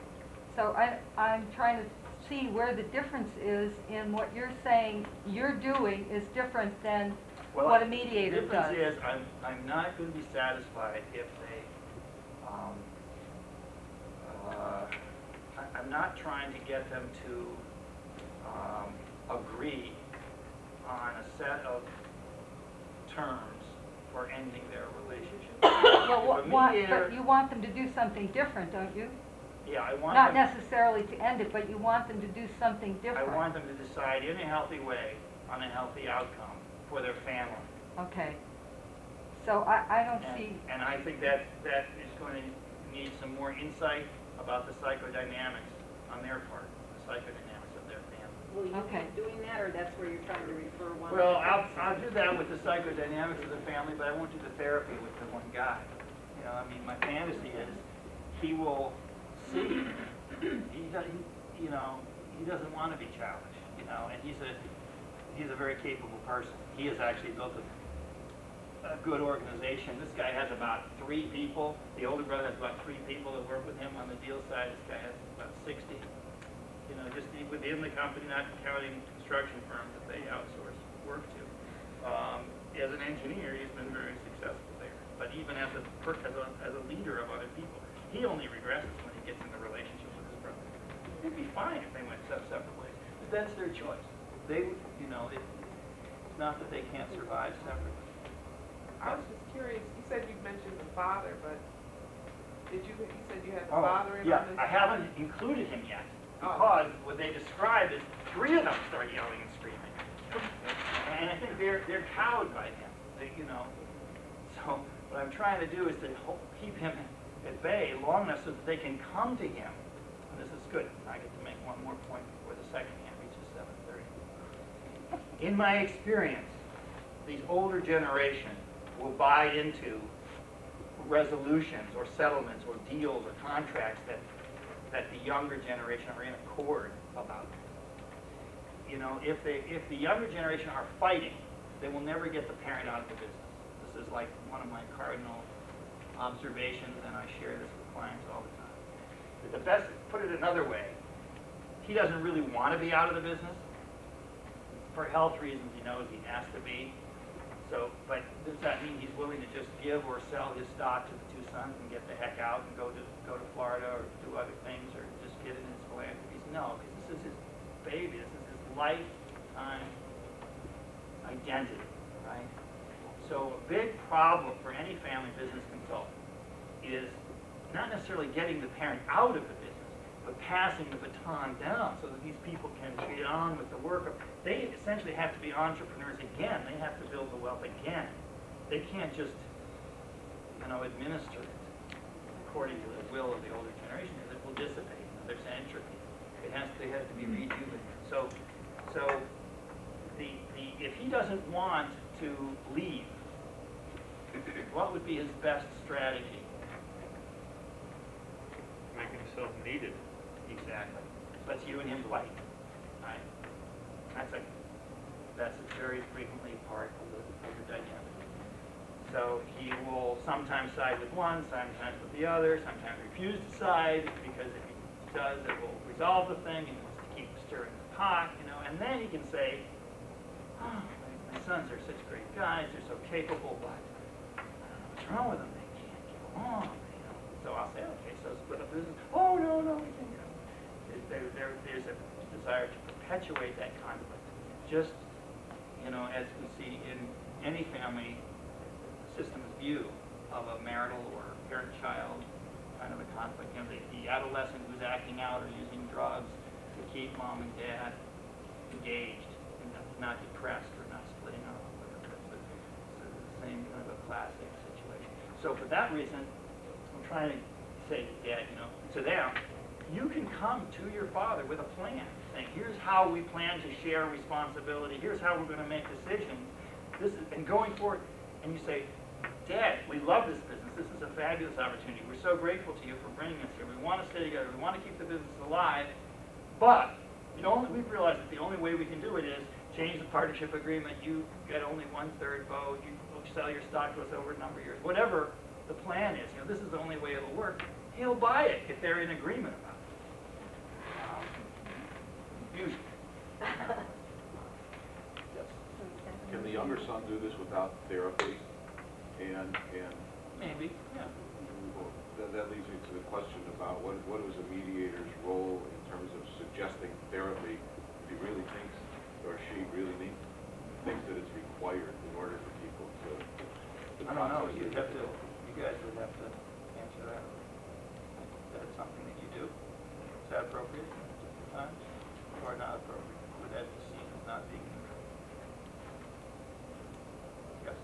So I'm trying to see where the difference is in what you're saying you're doing is different than what a mediator does. The difference is I'm not going to be satisfied if they, I'm not trying to get them to agree on a set of terms for ending their relationship. Well, but you want them to do something different, don't you? Yeah, I want Not them, necessarily to end it, but you want them to do something different. I want them to decide in a healthy way on a healthy outcome for their family. Okay. So I don't see... And I think that is going to need some more insight about the psychodynamics on their part, the psychodynamics of their family. Will you Okay. be doing that, or that's where you're trying to refer one? Well, I'll do that with the psychodynamics of the family, but I won't do the therapy with the one guy. You know, I mean, my fantasy is he will see, he doesn't want to be childish, you know, and he's a very capable person. He has actually built a good organization. This guy has about 3 people. The older brother has about 3 people that work with him on the deal side. This guy has about 60. You know, just within the company, not counting construction firms that they outsource work to. As an engineer, he's been very successful there. But even as a leader of other people, he only regresses when he gets in a relationship with his brother. It'd be fine if they went separate ways, but that's their choice. They, you know, it's not that they can't survive separately. I was just curious, you said you mentioned the father, but you said you had the father in on this? I haven't included him yet, because what they describe is 3 of them start yelling and screaming. And I think they're cowed by him, you know. So what I'm trying to do is to keep him at bay long enough so that they can come to him. And this is good. I get to make one more point before the second hand reaches 7:30. In my experience, these older generation will buy into resolutions or settlements or deals or contracts that the younger generation are in accord about. You know, if the younger generation are fighting, they will never get the parent out of the business. This is like one of my cardinal observations, and I share this with clients all the time. But the best, put it another way, he doesn't really want to be out of the business. For health reasons, he knows he has to be. So, but does that mean he's willing to just give or sell his stock to the 2 sons and get the heck out and go to Florida or do other things or just get in his philanthropies? No, because this is his baby. This is his lifetime identity, right? So a big problem for any family business consultant is not necessarily getting the parent out of the business, but passing the baton down so that these people can get on with the work. They essentially have to be entrepreneurs again. They have to build the wealth again. They can't just, you know, administer it according to the will of the older generation, because it will dissipate. There's entropy. They have to be rejuvenated. So if he doesn't want to leave, what would be his best strategy? so needed. Exactly. Let's you and him fight. Right? That's a very frequently part of the dynamic. So he will sometimes side with one, sometimes with the other, sometimes refuse to side because if he does, it will resolve the thing, and he wants to keep stirring the pot, and then he can say, oh, my sons are such great guys, they're so capable, but I don't know what's wrong with them, they can't get along, So I'll say, okay, so split up the business. Oh, no, we can go. There's a desire to perpetuate that conflict. Just, as we see in any family system's view of a marital or parent-child kind of a conflict. The adolescent who's acting out or using drugs to keep mom and dad engaged and not depressed or not splitting up or whatever. So the same kind of a classic situation. So for that reason, I'm trying to say to dad, to them, you can come to your father with a plan, saying, here's how we plan to share responsibility, here's how we're going to make decisions, and going forward, and you say, Dad, we love this business, this is a fabulous opportunity, we're so grateful to you for bringing us here, we want to stay together, we want to keep the business alive, but we've realized that the only way we can do it is change the partnership agreement, you get only 1/3 vote, you sell your stock to us over a number of years, whatever the plan is, this is the only way it'll work. He'll buy it if they're in agreement about it. Usually. Yes. Can the younger son do this without therapy? And Maybe, yeah. that leads me to the question about what is a mediator's role in terms of suggesting therapy if he really thinks, or she really thinks that it's required in order for people to I don't know, process you their guys would have to answer that. Is that something that you do? Is that appropriate at times? Or not appropriate? Would that be seen as not being neutral? Yes?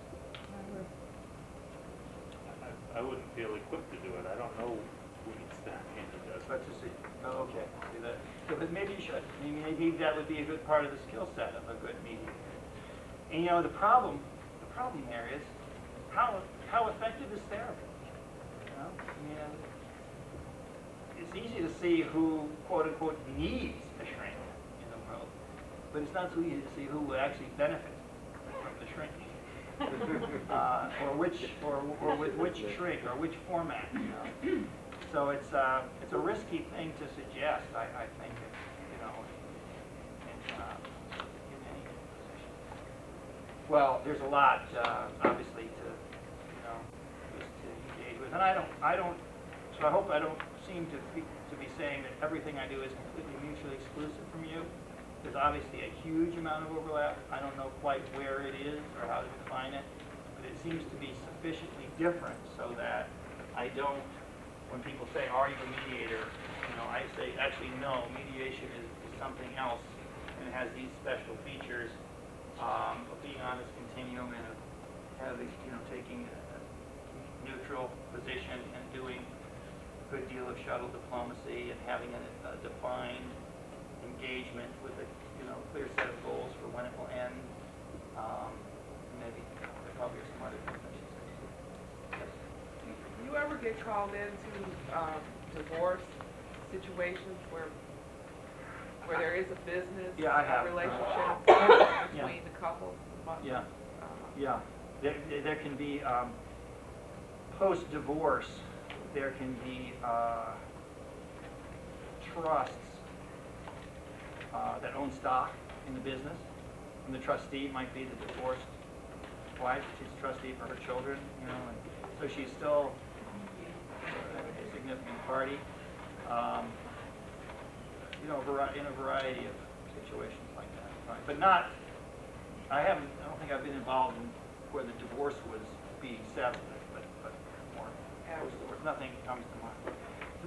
I wouldn't feel equipped to do it. I don't know who needs to handle that. Let's just see. Oh, okay. See that? So, but maybe you should. Maybe that would be a good part of the skill set of a good mediator. And the problem there is how effective is therapy? It's easy to see who quote unquote needs a shrink in the world, but it's not so easy to see who would actually benefit from the shrinking. Or with which shrink or which format. So it's a risky thing to suggest. I think in any position. Well, there's a lot obviously to engage with, and I don't. So I hope I don't seem to be saying that everything I do is completely mutually exclusive from you. There's obviously a huge amount of overlap. I don't know quite where it is or how to define it, but it seems to be sufficiently different so that I don't, when people say, are you a mediator, I say, actually, no, mediation is something else, and it has these special features of being on this continuum and of having, taking a neutral position and doing a good deal of shuttle diplomacy and having a defined engagement with a clear set of goals for when it will end. Maybe there probably are some other things I should say. Yes. Do you ever get called into divorce situations where there is a business relationship between the couples? Yeah. There can be post-divorce. There can be trusts that own stock in the business, and the trustee might be the divorced wife. She's a trustee for her children, and so she's still a significant party. In a variety of situations like that, right? But not. I don't think I've been involved in where the divorce was being settled, but more post-divorce. Nothing comes to mind.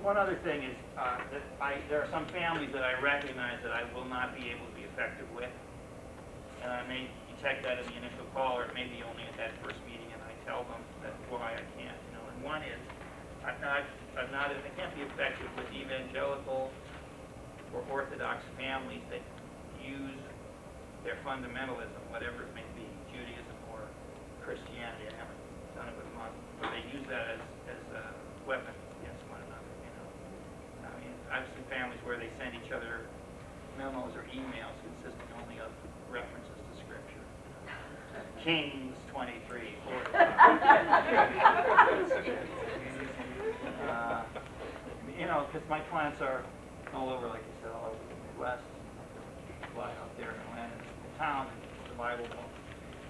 One other thing is that there are some families that I recognize that I will not be able to be effective with, and I may detect that in the initial call, or it may be only at that first meeting, and I tell them that's why I can't. And one is I can't be effective with evangelical or Orthodox families that use their fundamentalism, whatever it may be, Judaism or Christianity. I haven't done it with Muslims, but they use that as a weapon against one another. emails consisting only of references to Scripture. Kings 23, 45. You know, because my clients are all over, like you said, all over the Midwest. Fly out there and land in the town, and it's the Bible Belt.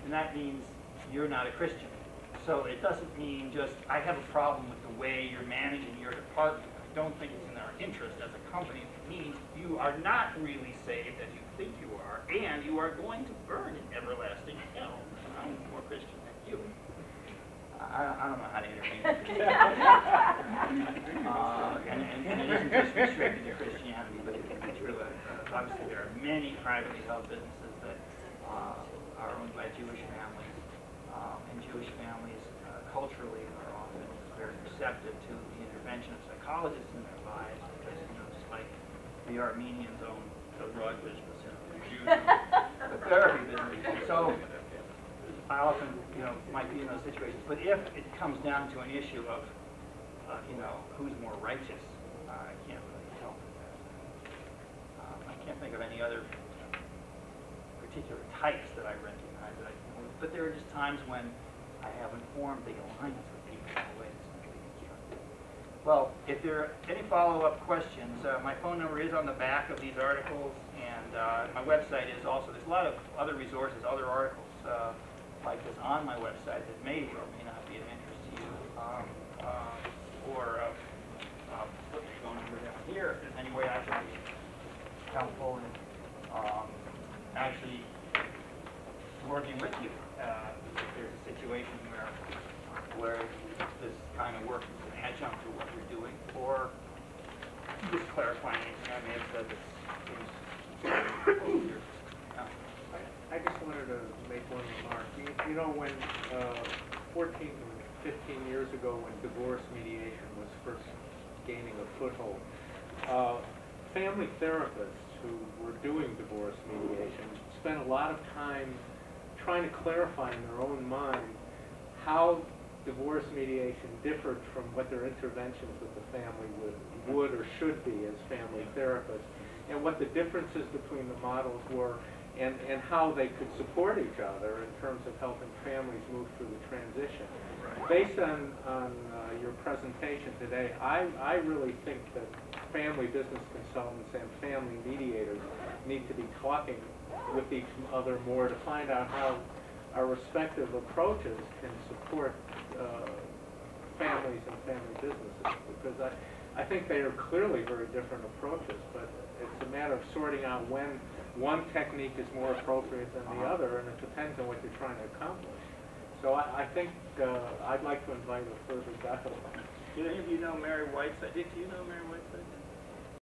And that means you're not a Christian. So it doesn't mean just, I have a problem with the way you're managing your department. I don't think it's in our interest as a company. It means you are not really saved as you think you are, and you are going to burn in everlasting hell. I'm more Christian than you. I don't know how to intervene. And it isn't just restricted to Christianity, but it can be true. Obviously, there are many privately held businesses that are owned by Jewish families, and Jewish families culturally are often very receptive to the intervention of psychologists in their lives, because, you know, just like the Armenians own the drug business, you know, the Jews own the therapy business. So I often, you know, might be in those situations. But if it comes down to an issue of, you know, who's more righteous, I can't really help with that. I can't think of any other particular types that I recognize. But there are just times when I haven't formed the alliance with people in a way that's simply constructive. Well, if there are any follow-up questions, my phone number is on the back of these articles, and my website is also. There's a lot of other resources, other articles like this on my website that may or may not be of interest to you, or put the phone number down here if there's any way I can be helpful in actually working with you. If there's a situation where this kind of work is an adjunct to what you're doing, or just clarifying anything I may have said that seems I just wanted to make one remark. You know, when 14 or 15 years ago, when divorce mediation was first gaining a foothold, family therapists who were doing divorce mediation spent a lot of time trying to clarify in their own mind how divorce mediation differed from what their interventions with the family would or should be as family therapists, and what the differences between the models were, and how they could support each other in terms of helping families move through the transition. Right. Based on your presentation today, I really think that family business consultants and family mediators need to be talking with each other more to find out how our respective approaches can support families and family businesses, because I think they are clearly very different approaches, but it's a matter of sorting out when one technique is more appropriate than the other, and it depends on what you're trying to accomplish. So I think I'd like to invite a further dialogue. Do any of you know Mary Whiteside? Do you know Mary Whiteside?